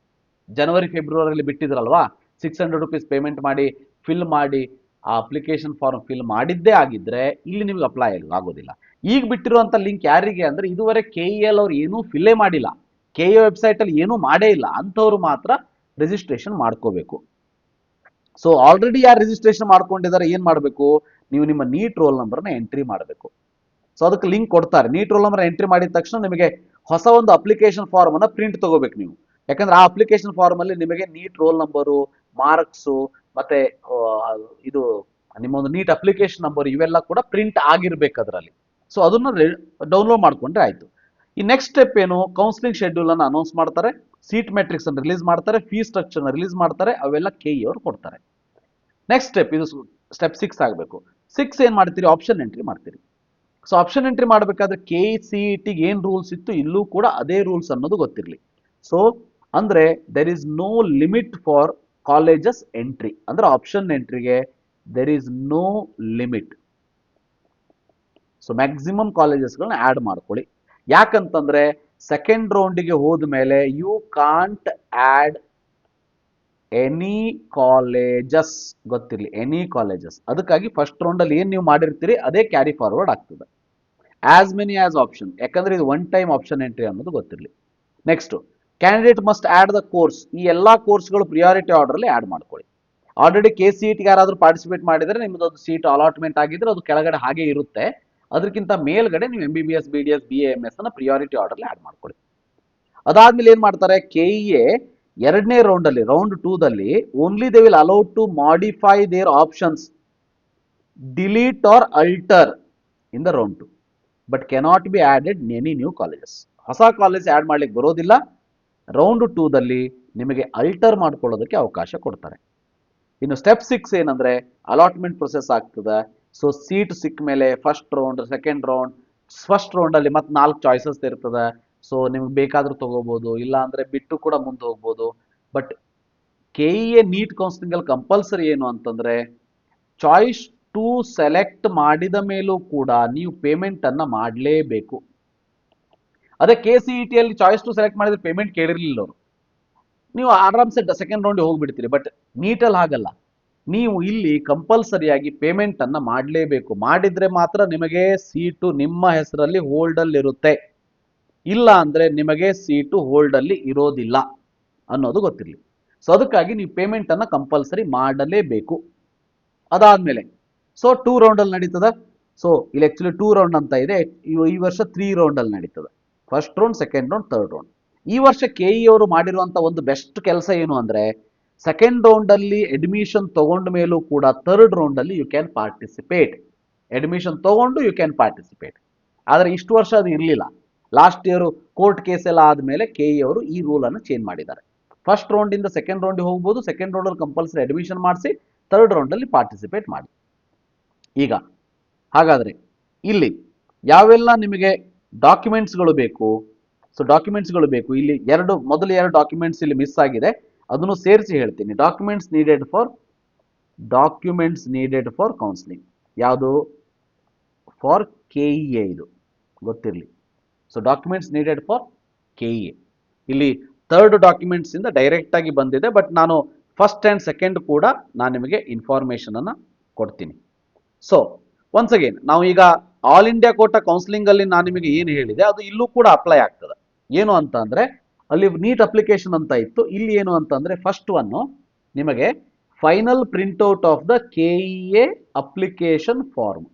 ಜನವರಿ ಫೆಬ್ರವರಿಯಲ್ಲಿ ಬಿಟ್ಟಿದ್ರಲ್ವಾ, 600 ರೂಪೀಸ್ ಪೇಮೆಂಟ್ ಮಾಡಿ ಫಿಲ್ ಮಾಡಿ ಆ ಅಪ್ಲಿಕೇಶನ್ ಫಾರ್ಮ್ ಫಿಲ್ ಮಾಡಿದ್ದೇ ಆಗಿದ್ರೆ ಇಲ್ಲಿ ನಿಮ್ಗೆ ಅಪ್ಲೈ ಆಗೋದಿಲ್ಲ. ಈಗ ಬಿಟ್ಟಿರುವಂತ ಲಿಂಕ್ ಯಾರಿಗೆ ಅಂದ್ರೆ, ಇದುವರೆ KEL ಅವ್ರು ಏನೂ ಫಿಲ್ಲೇ ಮಾಡಿಲ್ಲ, KE ವೆಬ್ಸೈಟ್ ಅಲ್ಲಿ ಏನೂ ಮಾಡೇ ಇಲ್ಲ, ಅಂಥವ್ರು ಮಾತ್ರ ರಿಜಿಸ್ಟ್ರೇಷನ್ ಮಾಡ್ಕೋಬೇಕು. ಸೊ ಆಲ್ರೆಡಿ ಯಾರು ರಿಜಿಸ್ಟ್ರೇಷನ್ ಮಾಡ್ಕೊಂಡಿದ್ದಾರೆ ಏನ್ ಮಾಡಬೇಕು, ನೀವು ನಿಮ್ಮ ನೀಟ್ ರೋಲ್ ನಂಬರ್ನ ಎಂಟ್ರಿ ಮಾಡಬೇಕು. ಸೊ ಅದಕ್ಕೆ ಲಿಂಕ್ ಕೊಡ್ತಾರೆ. ನೀಟ್ ರೋಲ್ ನಂಬರ್ ಎಂಟ್ರಿ ಮಾಡಿದ ತಕ್ಷಣ ನಿಮಗೆ ಹೊಸ ಒಂದು ಅಪ್ಲಿಕೇಶನ್ ಫಾರ್ಮ್ ಅನ್ನ ಪ್ರಿಂಟ್ ತಗೋಬೇಕು ನೀವು. ಯಾಕಂದ್ರೆ ಆ ಅಪ್ಲಿಕೇಶನ್ ಫಾರ್ಮ್ ಅಲ್ಲಿ ನಿಮಗೆ ನೀಟ್ ರೋಲ್ ನಂಬರು, ಮಾರ್ಕ್ಸು, ಮತ್ತೆ ಇದು ನಿಮ್ಮ ಒಂದು ನೀಟ್ ಅಪ್ಲಿಕೇಶನ್ ನಂಬರ್ ಇವೆಲ್ಲ ಕೂಡ ಪ್ರಿಂಟ್ ಆಗಿರ್ಬೇಕು ಅದರಲ್ಲಿ. ಸೊ ಅದನ್ನ ಡೌನ್ಲೋಡ್ ಮಾಡ್ಕೊಂಡ್ರೆ ಆಯ್ತು. ಈ ನೆಕ್ಸ್ಟ್ ಸ್ಟೆಪ್ ಏನು, ಕೌನ್ಸಿಲಿಂಗ್ ಶೆಡ್ಯೂಲ್ ಅನ್ನು ಅನೌನ್ಸ್ ಮಾಡ್ತಾರೆ, ಸೀಟ್ ಮೆಟ್ರಿಕ್ಸ್ ಅನ್ನು ರಿಲೀಸ್ ಮಾಡ್ತಾರೆ, ಫೀಸ್ ಸ್ಟ್ರಕ್ಚರ್ ರಿಲೀಸ್ ಮಾಡ್ತಾರೆ, ಅವೆಲ್ಲ KE ಅವರು ಕೊಡ್ತಾರೆ. ನೆಕ್ಸ್ಟ್ ಸ್ಟೆಪ್, ಇದು ಸ್ಟೆಪ್ 6 ಆಗಬೇಕು. 6 ಏನ್ ಮಾಡ್ತೀರಿ, ಆಪ್ಷನ್ ಎಂಟ್ರಿ ಮಾಡ್ತೀರಿ. ಸೊ ಆಪ್ಷನ್ ಎಂಟ್ರಿ ಮಾಡಬೇಕಾದ್ರೆ KCET ಏನ್ ರೂಲ್ಸ್ ಇತ್ತು, ಇಲ್ಲೂ ಕೂಡ ಅದೇ ರೂಲ್ಸ್ ಅನ್ನೋದು ಗೊತ್ತಿರಲಿ. ಸೊ ಅಂದ್ರೆ there is no limit for colleges entry, ಅಂದ್ರೆ ಆಪ್ಷನ್ ಎಂಟ್ರಿಗೆ there is no limit. So maximum ಕಾಲೇಜಸ್ಗಳನ್ನ ಆಡ್ ಮಾಡ್ಕೊಳ್ಳಿ. ಯಾಕಂತಂದ್ರೆ ಸೆಕೆಂಡ್ ರೌಂಡಿಗೆ ಹೋದ ಮೇಲೆ you can't add any colleges, ಗೊತ್ತಿರಲಿ, ಎನಿ ಕಾಲೇಜಸ್. ಅದಕ್ಕಾಗಿ ಫಸ್ಟ್ ರೌಂಡ್ ಅಲ್ಲಿ ಏನ್ ನೀವು ಮಾಡಿರ್ತೀರಿ ಅದೇ ಕ್ಯಾರಿ ಫಾರ್ವರ್ಡ್ ಆಗ್ತದೆ, ಆಸ್ ಮೆನಿ ಆಸ್ ಆಪ್ಷನ್. ಯಾಕಂದ್ರೆ ಇದು ಒನ್ ಟೈಮ್ ಆಪ್ಷನ್ ಎಂಟ್ರಿ ಅನ್ನೋದು ಗೊತ್ತಿರಲಿ. Next, candidate must add the course. ಈ ಎಲ್ಲಾ ಕೋರ್ಸ್ಗಳು ಪ್ರಿಯಾರಿಟಿ ಆರ್ಡರ್ ಅಲ್ಲಿ ಆಡ್ ಮಾಡ್ಕೊಳ್ಳಿ. ಆಲ್ರೆಡಿ KCET ಯಾರಾದ್ರೂ ಪಾರ್ಟಿಸಿಪೇಟ್ ಮಾಡಿದ್ರೆ ನಿಮ್ದು ಅದು ಸೀಟ್ ಅಲಾಟ್ಮೆಂಟ್ ಆಗಿದ್ರೆ ಅದು ಕೆಳಗಡೆ ಹಾಗೆ ಇರುತ್ತೆ, ಅದಕ್ಕಿಂತ ಮೇಲ್ಗಡೆ ನೀವು MBBS, BDS, BA, MS ಅನ್ನ ಪ್ರಿಯಾರಿಟಿ ಆರ್ಡರ್ ಅಲ್ಲಿ ಆಡ್ ಮಾಡ್ಕೊಳ್ಳಿ. ಅದಾದ್ಮೇಲೆ ಏನ್ ಮಾಡ್ತಾರೆ, KEA ಎರಡನೇ ರೌಂಡ್ ಅಲ್ಲಿ, ರೌಂಡ್ 2 ದಲ್ಲಿ only they will allow to modify their options, delete or alter in the round 2, but cannot be added any new colleges. ಹೊಸ ಕಾಲೇಜ್ ಆಡ್ ಮಾಡ್ಲಿಕ್ಕೆ ಬರೋದಿಲ್ಲ. ರೌಂಡ್ 2 ದಲ್ಲಿ ನಿಮಗೆ ಅಲ್ಟರ್ ಮಾಡ್ಕೊಳ್ಳೋದಕ್ಕೆ ಅವಕಾಶ ಕೊಡ್ತಾರೆ. ಇನ್ನು ಸ್ಟೆಪ್ 6 ಏನಂದ್ರೆ ಅಲಾಟ್ಮೆಂಟ್ ಪ್ರೊಸೆಸ್ ಆಗ್ತದೆ. ಸೊ ಸೀಟ್ ಸಿಕ್ಕ ಮೇಲೆ first round, second round, first round ಅಲ್ಲಿ ಮತ್ತೆ 4 ಚಾಯ್ಸಸ್ ಇರ್ತದೆ. ಸೊ ನಿಮ್ಗೆ ಬೇಕಾದ್ರೂ ತಗೋಬಹುದು, ಇಲ್ಲ ಅಂದ್ರೆ ಬಿಟ್ಟು ಕೂಡ ಮುಂದೆ ಹೋಗ್ಬೋದು. ಬಟ್ KEA ನೀಟ್ ಕೌನ್ಸಿಲಿಂಗ್ ಅಲ್ಲಿ ಕಂಪಲ್ಸರಿ ಏನು ಅಂತಂದ್ರೆ, ಚಾಯ್ಸ್ 2 ಸೆಲೆಕ್ಟ್ ಮಾಡಿದ ಮೇಲೂ ಕೂಡ ನೀವು ಪೇಮೆಂಟ್ ಅನ್ನ ಮಾಡಲೇಬೇಕು. ಅದೇ KCET ಅಲ್ಲಿ ಚಾಯ್ಸ್ 2 ಸೆಲೆಕ್ಟ್ ಮಾಡಿದ್ರೆ ಪೇಮೆಂಟ್ ಕೇಳಿರ್ಲಿಲ್ಲ ಅವರು, ನೀವು ಆರಾಮ್ಸೆ ಸೆಕೆಂಡ್ ರೌಂಡ್ ಹೋಗ್ಬಿಡ್ತೀರಿ. ಬಟ್ ನೀಟಲ್ಲಿ ಹಾಗಲ್ಲ, ನೀವು ಇಲ್ಲಿ ಕಂಪಲ್ಸರಿಯಾಗಿ ಪೇಮೆಂಟ್ ಅನ್ನ ಮಾಡಲೇಬೇಕು. ಮಾಡಿದ್ರೆ ಮಾತ್ರ ನಿಮಗೆ ಸೀಟು ನಿಮ್ಮ ಹೆಸರಲ್ಲಿ ಹೋಲ್ಡ್ ಅಲ್ಲಿ ಇರುತ್ತೆ, ಇಲ್ಲ ಅಂದ್ರೆ ನಿಮಗೆ ಸೀಟು ಹೋಲ್ಡ್ ಅಲ್ಲಿ ಇರೋದಿಲ್ಲ ಅನ್ನೋದು ಗೊತ್ತಿರಲಿ. ಸೊ ಅದಕ್ಕಾಗಿ ನೀವು ಪೇಮೆಂಟ್ ಅನ್ನ ಕಂಪಲ್ಸರಿ ಮಾಡಲೇಬೇಕು. ಅದಾದ್ಮೇಲೆ ಸೊ 2 ರೌಂಡ್ ಅಲ್ಲಿ ನಡೀತದ. ಸೊ ಇಲ್ಲಿ ಆಕ್ಚುಲಿ 2 ರೌಂಡ್ ಅಂತ ಇದೆ, ಈ ವರ್ಷ 3 ರೌಂಡ್ ಅಲ್ಲಿ ನಡೀತದೆ. First round, second round, third round. ಈ ವರ್ಷ KE ಅವರು ಮಾಡಿರುವಂತ ಒಂದು ಬೆಸ್ಟ್ ಕೆಲಸ ಏನು ಅಂದ್ರೆ, ಸೆಕೆಂಡ್ ರೌಂಡ್ ಅಲ್ಲಿ ಅಡ್ಮಿಷನ್ ತಗೊಂಡ ಮೇಲೂ ಕೂಡ ಥರ್ಡ್ ರೌಂಡ್ ಅಲ್ಲಿ ಯು ಕ್ಯಾನ್ ಪಾರ್ಟಿಸಿಪೇಟ್. ಅಡ್ಮಿಷನ್ ತಗೊಂಡು ಯು ಕ್ಯಾನ್ ಪಾರ್ಟಿಸಿಪೇಟ್. ಆದ್ರೆ ಇಷ್ಟು ವರ್ಷ ಅದು ಇರಲಿಲ್ಲ. ಲಾಸ್ಟ್ ಇಯರ್ ಕೋರ್ಟ್ ಕೇಸ್ ಎಲ್ಲ ಆದ್ಮೇಲೆ KE ಅವರು ಈ ರೂಲ್ ಅನ್ನು ಚೇಂಜ್ ಮಾಡಿದ್ದಾರೆ. ಫಸ್ಟ್ ರೌಂಡ್ ಇಂದ ಸೆಕೆಂಡ್ ರೌಂಡ್ ಹೋಗ್ಬೋದು, ಸೆಕೆಂಡ್ ರೌಂಡ್ ಅಲ್ಲಿ ಕಂಪಲ್ಸರಿ ಅಡ್ಮಿಷನ್ ಮಾಡಿಸಿ, ಥರ್ಡ್ ರೌಂಡ್ ಅಲ್ಲಿ ಪಾರ್ಟಿಸಿಪೇಟ್ ಮಾಡಿ. ಈಗ ಹಾಗಾದ್ರೆ ಇಲ್ಲಿ ಯಾವೆಲ್ಲ ನಿಮಗೆ ಡಾಕ್ಯುಮೆಂಟ್ಸ್ಗಳು ಬೇಕು, ಸೊ ಡಾಕ್ಯುಮೆಂಟ್ಸ್ಗಳು ಬೇಕು. ಇಲ್ಲಿ ಮೊದಲು ಎರಡು ಡಾಕ್ಯುಮೆಂಟ್ಸ್ ಇಲ್ಲಿ ಮಿಸ್ ಆಗಿದೆ, ಅದನ್ನು ಸೇರಿಸಿ ಹೇಳ್ತೀನಿ. ಡಾಕ್ಯುಮೆಂಟ್ಸ್ ನೀಡೆಡ್ ಫಾರ್ ಕೌನ್ಸಿಲಿಂಗ್ ಯಾವುದು, ಫಾರ್ KEA ಇದು ಗೊತ್ತಿರಲಿ. So documents needed for KEA, ಇಲ್ಲಿ ಥರ್ಡ್ ಡಾಕ್ಯುಮೆಂಟ್ಸ್ ಇಂದ ಡೈರೆಕ್ಟ್ ಆಗಿ ಬಂದಿದೆ, ಬಟ್ ನಾನು ಫಸ್ಟ್ ಅಂಡ್ ಸೆಕೆಂಡ್ ಕೂಡ ನಾನು ನಿಮಗೆ ಇನ್ಫಾರ್ಮೇಶನ್ ಅನ್ನ ಕೊಡ್ತೀನಿ. ಸೊ ಒನ್ಸ್ ಅಗೇನ್, ನಾವು ಈಗ ಆಲ್ ಇಂಡಿಯಾ ಕೋಟಾ ಕೌನ್ಸಿಲಿಂಗ್ ಅಲ್ಲಿ ನಾನು ನಿಮಗೆ ಏನು ಹೇಳಿದೆ ಅದು ಇಲ್ಲೂ ಕೂಡ ಅಪ್ಲೈ ಆಗ್ತದೆ. ಏನು ಅಂತ ಅಂದ್ರೆ ಅಲ್ಲಿ ನೀಟ್ ಅಪ್ಲಿಕೇಶನ್ ಅಂತ ಇತ್ತು, ಇಲ್ಲಿ ಏನು ಅಂತಂದ್ರೆ ಫಸ್ಟ್ ಒನ್ ನಿಮಗೆ final printout of the KEA application form.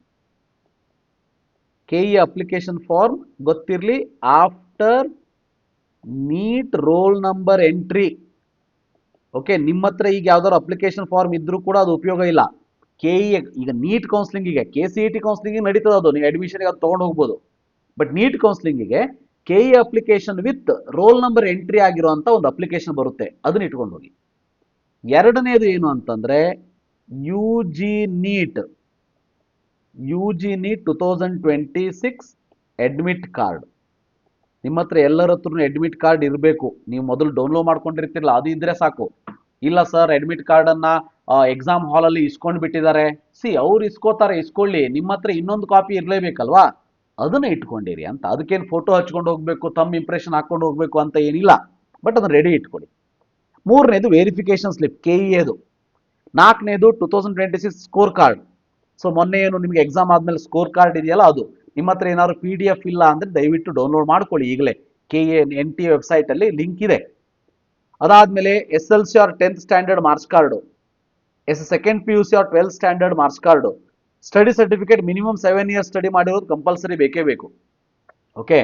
KEA application form ಗೊತ್ತಿರಲಿ, after NEET roll number entry. Okay, ನಿಮ್ಮ ಹತ್ರ ಈಗ ಯಾವ್ದಾದ್ರು ಅಪ್ಲಿಕೇಶನ್ ಫಾರ್ಮ್ ಇದ್ರೂ ಕೂಡ ಅದು ಉಪಯೋಗ ಇಲ್ಲ. ಕೆಇಎ ಈಗ ನೀಟ್ ಕೌನ್ಸಿಲಿಂಗಿಗೆ, KCET ಕೌನ್ಸಿಲಿಂಗ್ ನಡೀತದೆ, ಅದು ನೀವು ಅಡ್ಮಿಷನ್ಗೆ ಅದು ತೊಗೊಂಡು ಹೋಗ್ಬೋದು. ಬಟ್ ನೀಟ್ ಕೌನ್ಸಿಲಿಂಗಿಗೆ KEA application with roll number entry ಆಗಿರುವಂತ ಒಂದು ಅಪ್ಲಿಕೇಶನ್ ಬರುತ್ತೆ, ಅದನ್ನ ಇಟ್ಕೊಂಡು ಹೋಗಿ. ಎರಡನೇದು ಏನು ಅಂತಂದ್ರೆ U G neat 2026 admit card. ನಿಮ್ಮ ಹತ್ರ ಎಲ್ಲರ ಹತ್ರ ಅಡ್ಮಿಟ್ ಕಾರ್ಡ್ ಇರಬೇಕು. ನೀವು ಮೊದಲು ಡೌನ್ಲೋಡ್ ಮಾಡ್ಕೊಂಡಿರ್ತಿರಲ್ಲ, ಅದು ಇದ್ರೆ ಸಾಕು. ಇಲ್ಲ ಸರ್, ಅಡ್ಮಿಟ್ ಕಾರ್ಡ್ ಅನ್ನ ಎಕ್ಸಾಮ್ ಹಾಲ್ ಅಲ್ಲಿ ಇಸ್ಕೊಂಡ್ ಬಿಟ್ಟಿದ್ದಾರೆ, ಅವ್ರು ಇಸ್ಕೋತಾರೆ, ಇಸ್ಕೊಳ್ಳಿ, ನಿಮ್ಮ ಹತ್ರ ಇನ್ನೊಂದು ಕಾಪಿ ಇರಲೇಬೇಕಲ್ವಾ, ಅದನ್ನ ಇಟ್ಕೊಂಡಿರಿ ಅಂತ. ಅದಕ್ಕೇನು ಫೋಟೋ ಹಚ್ಕೊಂಡು ಹೋಗ್ಬೇಕು, ತಮ್ಮ ಇಂಪ್ರೆಷನ್ ಹಾಕೊಂಡು ಹೋಗ್ಬೇಕು ಅಂತ ಏನಿಲ್ಲ, ಬಟ್ ಅದನ್ನ ರೆಡಿ ಇಟ್ಕೊಳ್ಳಿ. ಮೂರನೇದು ವೆರಿಫಿಕೇಶನ್ ಸ್ಲಿಪ್ ಕೆಇಎದು. ನಾಲ್ಕನೇದು 2026 ಸ್ಕೋರ್ ಕಾರ್ಡ್. ಸೊ ಮೊನ್ನೆ ಏನು ನಿಮ್ಗೆ ಎಕ್ಸಾಮ್ ಆದ್ಮೇಲೆ ಸ್ಕೋರ್ ಕಾರ್ಡ್ ಇದೆಯಲ್ಲ, ಅದು ನಿಮ್ಮ ಹತ್ರ ಏನಾದ್ರು PDF ಇಲ್ಲ ಅಂದ್ರೆ ದಯವಿಟ್ಟು ಡೌನ್ಲೋಡ್ ಮಾಡ್ಕೊಳ್ಳಿ ಈಗಲೇ. ಕೆಇಎ NTA ವೆಬ್ಸೈಟ್ ಅಲ್ಲಿ ಲಿಂಕ್ ಇದೆ. ಅದಾದ್ಮೇಲೆ SLC or 10th standard marks card, second PUC or 12th standard marks card, study certificate minimum 7 years study ಮಾಡಿರೋದು ಕಂಪಲ್ಸರಿ ಬೇಕೇ ಬೇಕು. ಓಕೆ,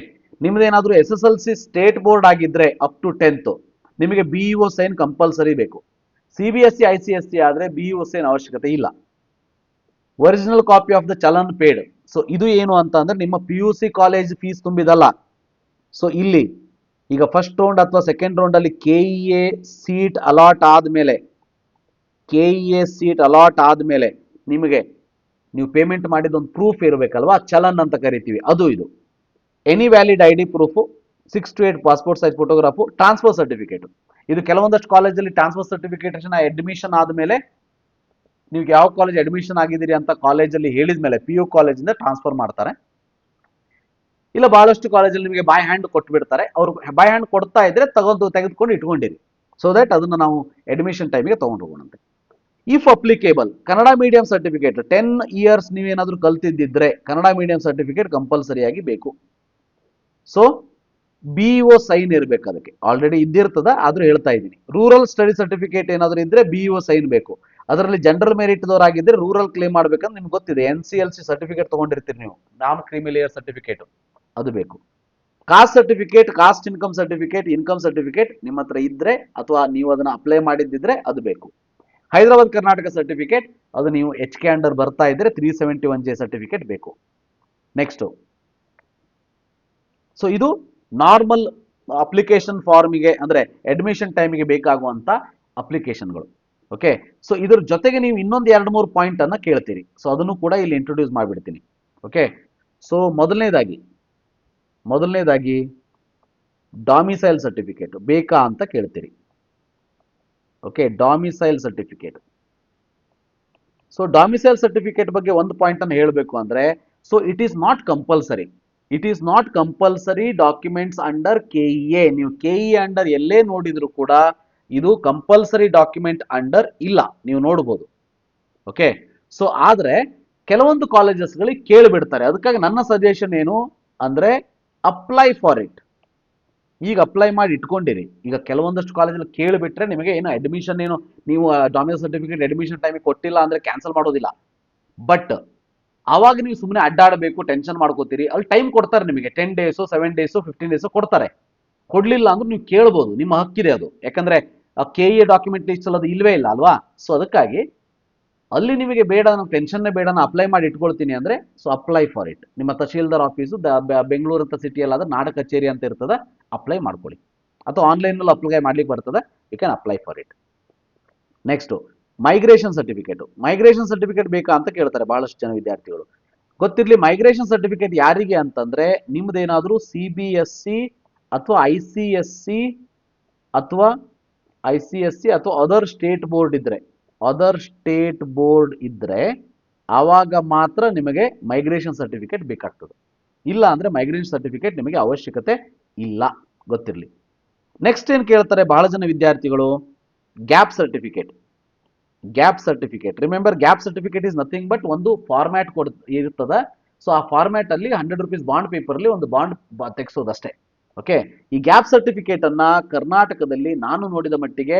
ನಿಮ್ದೇನಾದ್ರೂ SSLC ಸ್ಟೇಟ್ ಬೋರ್ಡ್ ಆಗಿದ್ರೆ ಅಪ್ ಟು 10th ನಿಮಗೆ BEO ಸೈನ್ ಕಂಪಲ್ಸರಿ ಬೇಕು. CBSE ICSE ಆದ್ರೆ BEO sign ಅವಶ್ಯಕತೆ ಇಲ್ಲ. Original copy of the challan paid. So ಇದು ಏನು ಅಂತ ಅಂದ್ರೆ ನಿಮ್ಮ PUC ಕಾಲೇಜ್ ಫೀಸ್ ತುಂಬಿದಲ್ಲ. ಸೊ ಇಲ್ಲಿ ಈಗ ಫಸ್ಟ್ ರೌಂಡ್ ಅಥವಾ ಸೆಕೆಂಡ್ ರೌಂಡ್ ಅಲ್ಲಿ ಕೆಇಎ ಸೀಟ್ ಅಲಾಟ್ ಆದ್ಮೇಲೆ ನಿಮಗೆ ನೀವು ಪೇಮೆಂಟ್ ಮಾಡಿದ ಒಂದು ಪ್ರೂಫ್ ಇರಬೇಕಲ್ವಾ, ಚಲನ್ ಅಂತ ಕರಿತೀವಿ, ಅದು ಇದು. Any valid ID proof, 6 to 8 passport size photograph, transfer certificate. ಇದು ಕೆಲವೊಂದಷ್ಟು ಕಾಲೇಜಲ್ಲಿ ಟ್ರಾನ್ಸ್ಫರ್ ಸರ್ಟಿಫಿಕೇಟೇಷನ್ ಅಡ್ಮಿಷನ್ ಆದ್ಮೇಲೆ ನೀವು ಯಾವ ಕಾಲೇಜ್ ಅಡ್ಮಿಷನ್ ಆಗಿದ್ದೀರಿ ಅಂತ ಕಾಲೇಜಲ್ಲಿ ಹೇಳಿದ ಮೇಲೆ PU ಕಾಲೇಜಿಂದ ಟ್ರಾನ್ಸ್ಫರ್ ಮಾಡ್ತಾರೆ. ಇಲ್ಲ ಬಹಳಷ್ಟು ಕಾಲೇಜಲ್ಲಿ ನಿಮಗೆ ಬೈ ಹ್ಯಾಂಡ್ ಕೊಟ್ಬಿಡ್ತಾರೆ. ಅವರು ಬೈ ಹ್ಯಾಂಡ್ ಕೊಡ್ತಾ ಇದ್ರೆ ತೆಗೆದುಕೊಂಡು ಇಟ್ಕೊಂಡಿರಿ, ಸೊ ದಟ್ ಅದನ್ನ ನಾವು ಅಡ್ಮಿಷನ್ ಟೈಮಿಗೆ ತಗೊಂಡು ಹೋಗೋಣಂತೆ. If applicable Kannada medium certificate 10 years ನೀವೇನಾದ್ರೂ ಕಲ್ತಿದ್ದಿದ್ರೆ ಕನ್ನಡ ಮೀಡಿಯಂ ಸರ್ಟಿಫಿಕೇಟ್ ಕಂಪಲ್ಸರಿಯಾಗಿ ಬೇಕು. ಸೊ BEO ಸೈನ್ ಇರಬೇಕು, ಅದಕ್ಕೆ ಆಲ್ರೆಡಿ ಇದ್ದಿರ್ತದ, ಆದ್ರೂ ಹೇಳ್ತಾ ಇದ್ದೀನಿ. ರೂರಲ್ ಸ್ಟಡಿ ಸರ್ಟಿಫಿಕೇಟ್ ಏನಾದ್ರೂ ಇದ್ರೆ BEO ಸೈನ್ ಬೇಕು. ಅದರಲ್ಲಿ ಜನರಲ್ ಮೆರಿಟ್ ದವರಾಗಿದ್ರೆ ರೂರಲ್ ಕ್ಲೇಮ್ ಮಾಡ್ಬೇಕಂದ್ರೆ ನಿಮ್ಗೆ ಗೊತ್ತಿದೆ, NCLC ಸರ್ಟಿಫಿಕೇಟ್ ತಗೊಂಡಿರ್ತೀರಿ ನೀವು, ನಾನ್ ಕ್ರಿಮಿಲಿಯರ್ ಸರ್ಟಿಫಿಕೇಟ್, ಅದು ಬೇಕು. Caste certificate, caste income certificate ನಿಮ್ಮ ಹತ್ರ ಇದ್ರೆ ಅಥವಾ ನೀವು ಅದನ್ನ ಅಪ್ಲೈ ಮಾಡಿದ್ದಿದ್ರೆ ಅದು ಬೇಕು. ಹೈದರಾಬಾದ್ ಕರ್ನಾಟಕ ಸರ್ಟಿಫಿಕೇಟ್, ಅದು ನೀವು HK ಅಂಡರ್ ಬರ್ತಾ ಇದ್ರೆ 371J ಸರ್ಟಿಫಿಕೇಟ್ ಬೇಕು. ನೆಕ್ಸ್ಟ್, ಸೊ ಇದು ನಾರ್ಮಲ್ ಅಪ್ಲಿಕೇಶನ್ ಫಾರ್ಮಿಗೆ ಅಂದ್ರೆ ಅಡ್ಮಿಷನ್ ಟೈಮಿಗೆ ಬೇಕಾಗುವಂತ ಅಪ್ಲಿಕೇಶನ್ಗಳು. ಓಕೆ, ಸೊ ಇದ್ರ ಜೊತೆಗೆ ನೀವು ಇನ್ನೊಂದು 2-3 ಪಾಯಿಂಟ್ ಅನ್ನ ಕೇಳ್ತೀರಿ. ಸೊ ಅದನ್ನು ಕೂಡ ಇಲ್ಲಿ ಇಂಟ್ರೊಡ್ಯೂಸ್ ಮಾಡಿಬಿಡ್ತೀನಿ. ಓಕೆ, ಸೊ ಮೊದಲನೇದಾಗಿ ಡಾಮಿಸೈಲ್ ಸರ್ಟಿಫಿಕೇಟ್ ಬೇಕಾ ಅಂತ ಕೇಳ್ತೀರಿ. Okay, domicile certificate. So domicile certificate ಬಗ್ಗೆ ಒಂದು ಪಾಯಿಂಟ್ ಅನ್ನು ಹೇಳಬೇಕು ಅಂದ್ರೆ, so it is not compulsory documents under KEA. ನೀವು ಕೆಇಎ ಅಂಡರ್ ಎಲ್ಲೇ ನೋಡಿದ್ರು ಕೂಡ ಇದು ಕಂಪಲ್ಸರಿ ಡಾಕ್ಯುಮೆಂಟ್ ಅಂಡರ್ ಇಲ್ಲ, ನೀವು ನೋಡಬಹುದು. ಓಕೆ, ಸೊ ಆದ್ರೆ ಕೆಲವೊಂದು ಕಾಲೇಜಸ್ಗಳಿಗೆ ಕೇಳಿಬಿಡ್ತಾರೆ. ಅದಕ್ಕಾಗಿ ನನ್ನ ಸಜೆಷನ್ ಏನು ಅಂದ್ರೆ ಅಪ್ಲೈ ಫಾರ್ ಇಟ್. ಈಗ ಅಪ್ಲೈ ಮಾಡಿ ಇಟ್ಕೊಂಡಿರಿ. ಈಗ ಕೆಲವೊಂದಷ್ಟು ಕಾಲೇಜಲ್ಲಿ ಕೇಳಿಬಿಟ್ರೆ ನಿಮಗೆ ಏನು ಅಡ್ಮಿಷನ್ ಏನು ನೀವು ಡಾಮಿಸೈಲ್ ಸರ್ಟಿಫಿಕೇಟ್ ಅಡ್ಮಿಷನ್ ಟೈಮಿಗೆ ಕೊಟ್ಟಿಲ್ಲ ಅಂದ್ರೆ ಕ್ಯಾನ್ಸಲ್ ಮಾಡೋದಿಲ್ಲ. ಬಟ್ ಆವಾಗ ನೀವು ಸುಮ್ಮನೆ ಅಡ್ಡಾಡಬೇಕು, ಟೆನ್ಷನ್ ಮಾಡ್ಕೋತೀರಿ. ಅಲ್ಲಿ ಟೈಮ್ ಕೊಡ್ತಾರೆ ನಿಮಗೆ, 10 days 7 days 15 days ಕೊಡ್ತಾರೆ. ಕೊಡ್ಲಿಲ್ಲ ಅಂದ್ರೆ ನೀವು ಕೇಳ್ಬೋದು, ನಿಮ್ಮ ಹಕ್ಕಿದೆ ಅದು. ಯಾಕಂದ್ರೆ ಕೆಇಎ ಡಾಕ್ಯುಮೆಂಟ್ ಲಿಸ್ಟ್ ಅದು ಇಲ್ವೇ ಇಲ್ಲ ಅಲ್ವಾ. ಸೊ ಅದಕ್ಕಾಗಿ ಅಲ್ಲಿ ನಿಮಗೆ ಬೇಡ, ನಾನು ಟೆನ್ಷನ್ನೇ ಬೇಡ, ನಾನು ಅಪ್ಲೈ ಮಾಡಿ ಇಟ್ಕೊಳ್ತೀನಿ ಅಂದ್ರೆ ಸೊ ಅಪ್ಲೈ ಫಾರ್ ಇಟ್. ನಿಮ್ಮ ತಹಶೀಲ್ದಾರ್ ಆಫೀಸು ಬೆಂಗಳೂರು ಅಂತ ಸಿಟಿಯಲ್ಲಿ ಆದ್ರೆ ನಾಡ ಕಚೇರಿ ಅಂತ ಇರ್ತದೆ, ಅಪ್ಲೈ ಮಾಡ್ಕೊಳ್ಳಿ. ಅಥವಾ ಆನ್ಲೈನಲ್ಲಿ ಅಪ್ಲೈ ಮಾಡ್ಲಿಕ್ಕೆ ಬರ್ತದೆ, you can apply for it. Next, migration certificate ಬೇಕಾ ಅಂತ ಕೇಳ್ತಾರೆ ಬಹಳಷ್ಟು ಜನ ವಿದ್ಯಾರ್ಥಿಗಳು. ಗೊತ್ತಿರ್ಲಿ, ಮೈಗ್ರೇಷನ್ ಸರ್ಟಿಫಿಕೇಟ್ ಯಾರಿಗೆ ಅಂತಂದ್ರೆ ನಿಮ್ದೇನಾದ್ರೂ CBSE ಅಥವಾ ICSE ಅಥವಾ ಅದರ್ ಸ್ಟೇಟ್ ಬೋರ್ಡ್ ಇದ್ರೆ ಆವಾಗ ಮಾತ್ರ ನಿಮಗೆ ಮೈಗ್ರೇಷನ್ ಸರ್ಟಿಫಿಕೇಟ್ ಬೇಕಾಗ್ತದೆ. ಇಲ್ಲ ಅಂದ್ರೆ ಮೈಗ್ರೇಷನ್ ಸರ್ಟಿಫಿಕೇಟ್ ನಿಮಗೆ ಅವಶ್ಯಕತೆ ಇಲ್ಲ, ಗೊತ್ತಿರಲಿ. ನೆಕ್ಸ್ಟ್ ಏನ್ ಕೇಳ್ತಾರೆ ಬಹಳ ಜನ ವಿದ್ಯಾರ್ಥಿಗಳು, gap certificate. Remember, gap certificate is nothing but ಒಂದು ಫಾರ್ಮ್ಯಾಟ್ ಇರ್ತದ. ಸೊ ಆ ಫಾರ್ಮ್ಯಾಟ್ ಅಲ್ಲಿ 100 rupees ಬಾಂಡ್ ಪೇಪರ್ ಅಲ್ಲಿ ಒಂದು ಬಾಂಡ್ ತೆಗೆಸೋದಷ್ಟೇ. ಓಕೆ, ಈ ಗ್ಯಾಪ್ ಸರ್ಟಿಫಿಕೇಟ್ ಅನ್ನ ಕರ್ನಾಟಕದಲ್ಲಿ ನಾನು ನೋಡಿದ ಮಟ್ಟಿಗೆ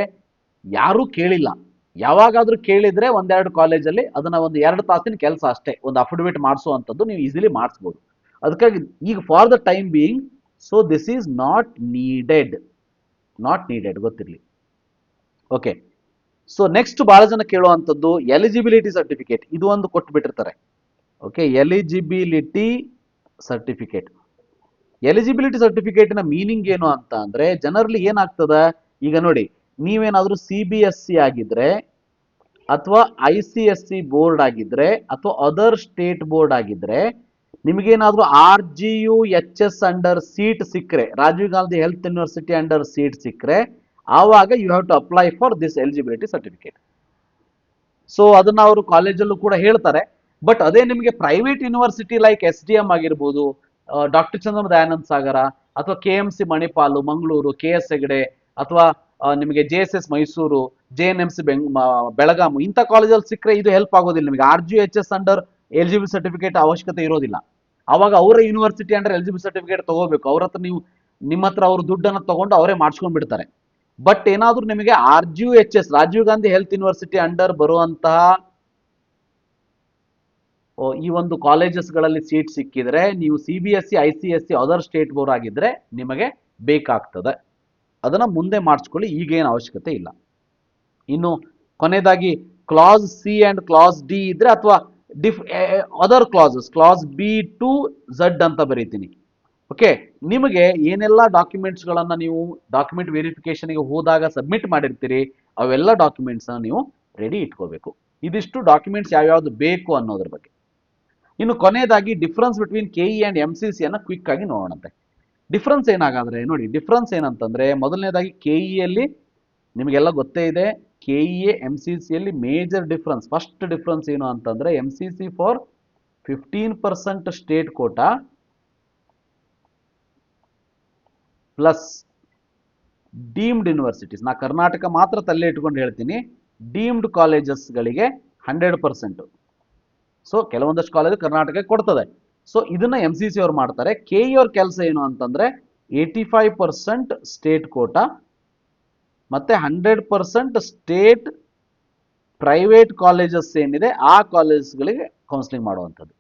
ಯಾರೂ ಕೇಳಿಲ್ಲ. ಯಾವಾಗಾದ್ರೂ ಕೇಳಿದ್ರೆ ಒಂದೆರಡು ಕಾಲೇಜಲ್ಲಿ ಅದನ್ನ ಒಂದು 2 ತಾಸಿನ ಕೆಲಸ ಅಷ್ಟೇ, ಒಂದು ಅಫಿಡವಿಟ್ ಮಾಡಿಸುವಂಥದ್ದು ನೀವು ಈಸಿಲಿ ಮಾಡಿಸ್ಬೋದು. ಅದಕ್ಕಾಗಿ ಈಗ for the time being, so this is not needed ಗೊತ್ತಿರಲಿ. ಓಕೆ, ಸೊ ನೆಕ್ಸ್ಟ್ ಬಹಳ ಜನ ಕೇಳುವಂಥದ್ದು ಎಲಿಜಿಬಿಲಿಟಿ ಸರ್ಟಿಫಿಕೇಟ್, ಇದು ಒಂದು ಕೊಟ್ಬಿಟ್ಟಿರ್ತಾರೆ. Okay, eligibility certificate. ಎಲಿಜಿಬಿಲಿಟಿ ಸರ್ಟಿಫಿಕೇಟಿನ ಮೀನಿಂಗ್ ಏನು ಅಂತ ಅಂದ್ರೆ, ಜನರಲಿ ಏನಾಗ್ತದ, ಈಗ ನೋಡಿ, ನೀವೇನಾದ್ರೂ CBSE ಆಗಿದ್ರೆ ಅಥವಾ ICSE ಬೋರ್ಡ್ ಆಗಿದ್ರೆ ಅಥವಾ ಅದರ್ ಸ್ಟೇಟ್ ಬೋರ್ಡ್ ಆಗಿದ್ರೆ, ನಿಮಗೇನಾದ್ರೂ RGUHS ಅಂಡರ್ ಸೀಟ್ ಸಿಕ್ಕರೆ, Rajiv Gandhi health university under seat ಸಿಕ್ಕರೆ, ಆವಾಗ you have to apply for this eligibility certificate. So ಅದನ್ನ ಅವರು ಕಾಲೇಜಲ್ಲೂ ಕೂಡ ಹೇಳ್ತಾರೆ. ಬಟ್ ಅದೇ ನಿಮಗೆ ಪ್ರೈವೇಟ್ ಯೂನಿವರ್ಸಿಟಿ ಲೈಕ್ SDM ಆಗಿರ್ಬೋದು, ಡಾಕ್ಟರ್ ಚಂದ್ರ ದಯಾನಂದ ಸಾಗರ ಅಥವಾ KMC ಮಣಿಪಾಲು ಮಂಗಳೂರು, KS ಹೆಗಡೆ ಅಥವಾ ನಿಮಗೆ JSS ಮೈಸೂರು, JNMC ಬೆಳಗಾಂ, ಇಂಥ ಕಾಲೇಜಲ್ಲಿ ಸಿಕ್ಕರೆ ಇದು ಹೆಲ್ಪ್ ಆಗೋದಿಲ್ಲ ನಿಮಗೆ. RGHS ಅಂಡರ್ ಎಲಿಜಿಬಲ್ ಸರ್ಟಿಫಿಕೇಟ್ ಅವಶ್ಯಕತೆ ಇರೋದಿಲ್ಲ. ಅವಾಗ ಅವರ ಯೂನಿವರ್ಸಿಟಿ ಅಂಡರ್ ಎಲಿಜಿಬಲ್ ಸರ್ಟಿಫಿಕೇಟ್ ತಗೋಬೇಕು. ಅವ್ರ ಹತ್ರ ನೀವು, ನಿಮ್ಮ ಹತ್ರ ಅವರು ದುಡ್ಡನ್ನು ತಗೊಂಡು ಅವರೇ ಮಾಡಿಸ್ಕೊಂಡ್ ಬಿಡ್ತಾರೆ. ಬಟ್ ಏನಾದ್ರೂ ನಿಮಗೆ RGUHS, Rajiv Gandhi health university under ಬರುವಂತಹ ಈ ಒಂದು ಕಾಲೇಜಸ್ಗಳಲ್ಲಿ ಸೀಟ್ ಸಿಕ್ಕಿದ್ರೆ, ನೀವು CBSE ICSE other state board ಆಗಿದ್ರೆ ನಿಮಗೆ ಬೇಕಾಗ್ತದೆ. ಅದನ್ನ ಮುಂದೆ ಮಾಡಿಸ್ಕೊಳ್ಳಿ, ಈಗೇನು ಅವಶ್ಯಕತೆ ಇಲ್ಲ. ಇನ್ನು ಕೊನೆಯದಾಗಿ class C and class D ಇದ್ರೆ, ಅಥವಾ other classes, class B to Z ಅಂತ ಬರೀತೀನಿ. ಓಕೆ, ನಿಮಗೆ ಏನೆಲ್ಲ ಡಾಕ್ಯುಮೆಂಟ್ಸ್ಗಳನ್ನ ನೀವು ಡಾಕ್ಯುಮೆಂಟ್ ವೆರಿಫಿಕೇಶನ್ಗೆ ಹೋದಾಗ ಸಬ್ಮಿಟ್ ಮಾಡಿರ್ತೀರಿ, ಅವೆಲ್ಲ ಡಾಕ್ಯುಮೆಂಟ್ಸ್ ನೀವು ರೆಡಿ ಇಟ್ಕೋಬೇಕು. ಇದಿಷ್ಟು ಡಾಕ್ಯುಮೆಂಟ್ಸ್ ಯಾವ್ಯಾವ್ದು ಬೇಕು ಅನ್ನೋದ್ರ ಬಗ್ಗೆ. ಇನ್ನು ಕೊನೆಯದಾಗಿ difference between KE and MCC ಅನ್ನ ಕ್ವಿಕ್ ಆಗಿ ನೋಡೋಣಂತೆ. ಡಿಫ್ರೆನ್ಸ್ ಏನಾಗಾದ್ರೆ ನೋಡಿ, ಡಿಫ್ರೆನ್ಸ್ ಏನಂತಂದ್ರೆ, ಮೊದಲನೇದಾಗಿ KE ಅಲ್ಲಿ ನಿಮಗೆಲ್ಲ ಗೊತ್ತೇ ಇದೆ, KEA MCC ಅಲ್ಲಿ ಮೇಜರ್ ಡಿಫ್ರೆನ್ಸ್, ಫಸ್ಟ್ ಡಿಫ್ರೆನ್ಸ್ ಏನು ಅಂತಂದ್ರೆ, MCC for 15% state quota plus deemed universities. ನಾ ಕರ್ನಾಟಕ ಮಾತ್ರ ತಲೆ ಇಟ್ಕೊಂಡು ಹೇಳ್ತೀನಿ, ಡೀಮ್ಡ್ ಕಾಲೇಜಸ್ಗಳಿಗೆ 100%. ಸೊ ಕೆಲವೊಂದಷ್ಟು ಕಾಲೇಜ್ ಕರ್ನಾಟಕಕ್ಕೆ ಕೊಡ್ತದೆ. ಸೊ ಇದನ್ನ MCC ಅವ್ರು ಮಾಡ್ತಾರೆ. KE ಅವ್ರ ಕೆಲಸ ಏನು ಅಂತಂದ್ರೆ 85% ಸ್ಟೇಟ್ ಕೋಟಾ ಮತ್ತೆ 100% ಸ್ಟೇಟ್ ಪ್ರೈವೇಟ್ ಕಾಲೇಜಸ್ ಏನಿದೆ ಆ ಕಾಲೇಜ್ಗಳಿಗೆ ಕೌನ್ಸಿಲಿಂಗ್ ಮಾಡುವಂಥದ್ದು.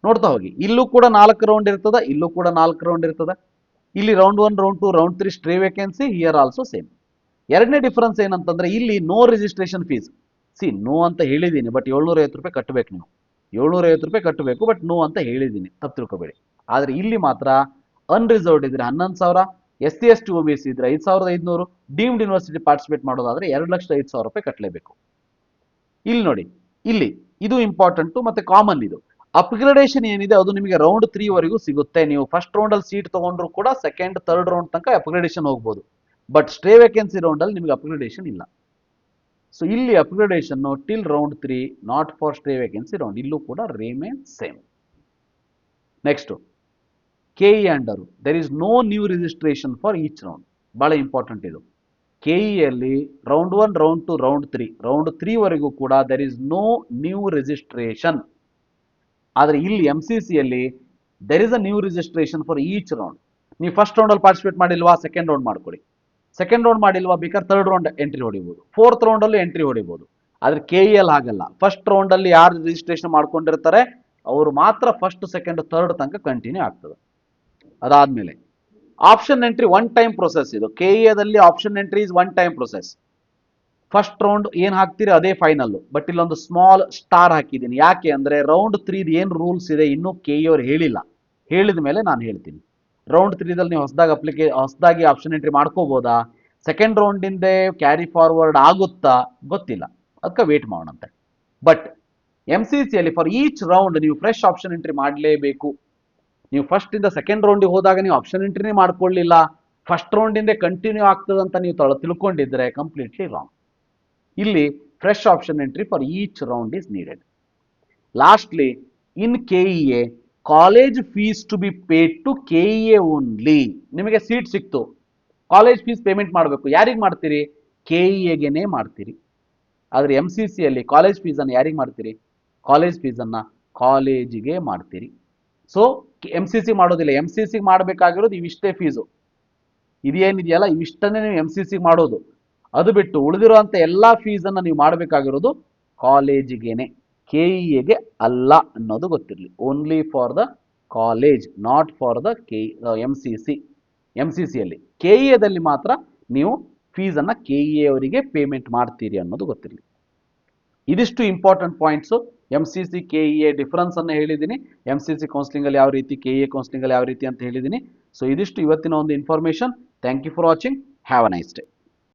ನೋಡ್ತಾ ಹೋಗಿ, ಇಲ್ಲೂ ಕೂಡ 4 ರೌಂಡ್ ಇರ್ತದೆ, ಇಲ್ಲೂ ಕೂಡ 4 ರೌಂಡ್ ಇರ್ತದೆ. ಇಲ್ಲಿ round 1, round 2, round 3 stray vacancy, here also same. ಎರಡನೇ ಡಿಫರೆನ್ಸ್ ಏನಂತಂದ್ರೆ, ಇಲ್ಲಿ ನೋ ರಿಜಿಸ್ಟ್ರೇಷನ್ ಫೀಸ್. ನೋ ಅಂತ ಹೇಳಿದ್ದೀನಿ, ಬಟ್ 750 ರೂಪಾಯಿ ಕಟ್ಟಬೇಕು ನೀವು. 750 ರೂಪಾಯಿ ಕಟ್ಟಬೇಕು, ಬಟ್ ನೋ ಅಂತ ಹೇಳಿದ್ದೀನಿ, ತಪ್ಪು ತಿಳ್ಕೊಬೇಡಿ. ಆದ್ರೆ ಇಲ್ಲಿ ಮಾತ್ರ ಅನ್ರಿಸರ್ವ್ಡ್ ಇದ್ರೆ 11,000, SC ST OBC ಇದ್ರೆ 5,500, ಡೀಮ್ಡ್ ಯೂನಿವರ್ಸಿಟಿ ಪಾರ್ಟಿಸಿಪೇಟ್ ಮಾಡೋದಾದ್ರೆ 2,05,000 ರೂಪಾಯಿ ಕಟ್ಟಲೇಬೇಕು. ಇಲ್ಲಿ ನೋಡಿ, ಇಲ್ಲಿ ಇದು ಇಂಪಾರ್ಟೆಂಟ್ ಮತ್ತೆ ಕಾಮನ್. ಇದು ಅಪ್ಗ್ರೇಡೇಷನ್ ಏನಿದೆ ಅದು ನಿಮಗೆ ರೌಂಡ್ 3 ವರೆಗೂ ಸಿಗುತ್ತೆ. ನೀವು ಫಸ್ಟ್ ರೌಂಡ್ ಅಲ್ಲಿ ಸೀಟ್ ತಗೊಂಡ್ರು ಕೂಡ ಸೆಕೆಂಡ್, ಥರ್ಡ್ ರೌಂಡ್ ತನಕ ಅಪ್ಗ್ರೇಡೇಷನ್ ಹೋಗ್ಬೋದು. ಬಟ್ ಸ್ಟೇ ವೇಕೆನ್ಸಿ ರೌಂಡ್ ಅಲ್ಲಿ ನಿಮಗೆ ಅಪ್ಗ್ರೇಡೇಷನ್ ಇಲ್ಲ. ಸೊ ಇಲ್ಲಿ upgradation till round 3, not for stray vacancy round, ಇಲ್ಲೂ ಕೂಡ remain same. Next KE under there is no new registration for each round. ಬಹಳ important ಇದು. KE ಅಲ್ಲಿ ರೌಂಡ್ 1, ರೌಂಡ್ 2, ರೌಂಡ್ 3 ವರೆಗೂ ಕೂಡ there is no new registration. ಆದ್ರೆ ಇಲ್ಲಿ MCC ಅಲ್ಲಿ there is a new registration for each round. ನೀವು first round ಅಲ್ಲಿ ಪಾರ್ಟಿಸಿಪೇಟ್ ಮಾಡಿಲ್ವಾ, ಸೆಕೆಂಡ್ ರೌಂಡ್ ಮಾಡ್ಕೊಳ್ಳಿ. ಸೆಕೆಂಡ್ ರೌಂಡ್ ಮಾಡಿಲ್ವಾ, ಬೇಕಾದ್ರೆ ಥರ್ಡ್ ರೌಂಡ್ ಎಂಟ್ರಿ ಹೊಡಿಬಹುದು, ಫೋರ್ತ್ ರೌಂಡ್ ಅಲ್ಲಿ ಎಂಟ್ರಿ ಹೊಡಿಬಹುದು. ಆದ್ರೆ KE ಅಲ್ಲಿ ಹಾಗಲ್ಲ. ಫಸ್ಟ್ ರೌಂಡ್ ಅಲ್ಲಿ ಯಾರು ರಿಜಿಸ್ಟ್ರೇಷನ್ ಮಾಡ್ಕೊಂಡಿರ್ತಾರೆ ಅವರು ಮಾತ್ರ ಫಸ್ಟ್, ಸೆಕೆಂಡ್, ಥರ್ಡ್ ತನಕ ಕಂಟಿನ್ಯೂ ಆಗ್ತದೆ. ಅದಾದ್ಮೇಲೆ option entry one time process. ಇದು KE ದಲ್ಲಿ option entry is one time process. First round ಏನ್ ಹಾಕ್ತೀರಿ ಅದೇ ಫೈನಲ್. ಬಟ್ ಇಲ್ಲೊಂದು ಸ್ಮಾಲ್ ಸ್ಟಾರ್ ಹಾಕಿದ್ದೀನಿ. ಯಾಕೆ ಅಂದ್ರೆ ರೌಂಡ್ 3 ಏನ್ ರೂಲ್ಸ್ ಇದೆ ಇನ್ನೂ KE ಅವ್ರು ಹೇಳಿಲ್ಲ. ಹೇಳಿದ ಮೇಲೆ ನಾನು ಹೇಳ್ತೀನಿ. ರೌಂಡ್ 3 ನೀವು ಹೊಸದಾಗಿ ಆಪ್ಷನ್ ಎಂಟ್ರಿ ಮಾಡ್ಕೋಬಹುದಾ, ಸೆಕೆಂಡ್ ರೌಂಡ್ ಇಂದ ಕ್ಯಾರಿ ಫಾರ್ವರ್ಡ್ ಆಗುತ್ತಾ ಗೊತ್ತಿಲ್ಲ, ಅದಕ್ಕೆ ವೇಟ್ ಮಾಡೋಣಂತೆ. ಬಟ್ MCC ಅಲ್ಲಿ ಫಾರ್ ಈಚ್ ರೌಂಡ್ ನೀವು ಫ್ರೆಶ್ ಆಪ್ಷನ್ ಎಂಟ್ರಿ ಮಾಡಲೇಬೇಕು. ನೀವು ಫಸ್ಟ್ ಇಂದ ಸೆಕೆಂಡ್ ರೌಂಡ್ ಹೋದಾಗ ನೀವು ಆಪ್ಷನ್ ಎಂಟ್ರಿನೇ ಮಾಡ್ಕೊಳ್ಳಿಲ್ಲ, ಫಸ್ಟ್ ರೌಂಡ್ ಇಂದ ಕಂಟಿನ್ಯೂ ಆಗ್ತದಂತ ನೀವು ತಿಳ್ಕೊಂಡಿದ್ರೆ ಕಂಪ್ಲೀಟ್ಲಿ ರಾಂಗ್. ಇಲ್ಲಿ fresh option entry for each round is needed. Lastly, in KEA college fees to be paid to KEA only. ನಿಮಗೆ ಸೀಟ್ ಸಿಕ್ತು, ಕಾಲೇಜ್ ಫೀಸ್ ಪೇಮೆಂಟ್ ಮಾಡಬೇಕು. ಯಾರಿಗೆ ಮಾಡ್ತೀರಿ, KEAಗೆನೇ ಮಾಡ್ತೀರಿ. ಆದ್ರೆ MCC ಅಲ್ಲಿ ಕಾಲೇಜ್ ಫೀಸ್ ಅನ್ನು ಯಾರಿಗೆ ಮಾಡ್ತೀರಿ, ಕಾಲೇಜ್ ಫೀಸ್ ಅನ್ನ ಕಾಲೇಜಿಗೆ ಮಾಡ್ತೀರಿ. ಸೊ MCC ಮಾಡೋದಿಲ್ಲ. MCC ಮಾಡಬೇಕಾಗಿರೋದು ಇವಿಷ್ಟೇ ಫೀಸು, ಇದೇನಿದೆಯಲ್ಲ ಇವಿಷ್ಟನ್ನೇ ನೀವು MCC ಮಾಡೋದು. ಅದು ಬಿಟ್ಟು ಉಳಿದಿರುವಂಥ ಎಲ್ಲ ಫೀಸನ್ನು ನೀವು ಮಾಡಬೇಕಾಗಿರೋದು ಕಾಲೇಜಿಗೇನೆ, KEAಗೆ ಅಲ್ಲ ಅನ್ನೋದು ಗೊತ್ತಿರಲಿ. Only for the college, not for the MCC ಅಲ್ಲಿ. KEAದಲ್ಲಿ ಮಾತ್ರ ನೀವು ಫೀಸನ್ನು KEA ಅವರಿಗೆ ಪೇಮೆಂಟ್ ಮಾಡ್ತೀರಿ ಅನ್ನೋದು ಗೊತ್ತಿರಲಿ. ಇದಿಷ್ಟು important points. MCC KEA difference ಅನ್ನು ಹೇಳಿದ್ದೀನಿ, MCC ಕೌನ್ಸಿಲಿಂಗ್ ಅಲ್ಲಿ ಯಾವ ರೀತಿ, KEA ಕೌನ್ಸಿಲಿಂಗ್ ಅಲ್ಲಿ ಯಾವ ರೀತಿ ಅಂತ ಹೇಳಿದ್ದೀನಿ. ಸೊ ಇದಿಷ್ಟು ಇವತ್ತಿನ ಒಂದು information. Thank you for watching. Have a nice day.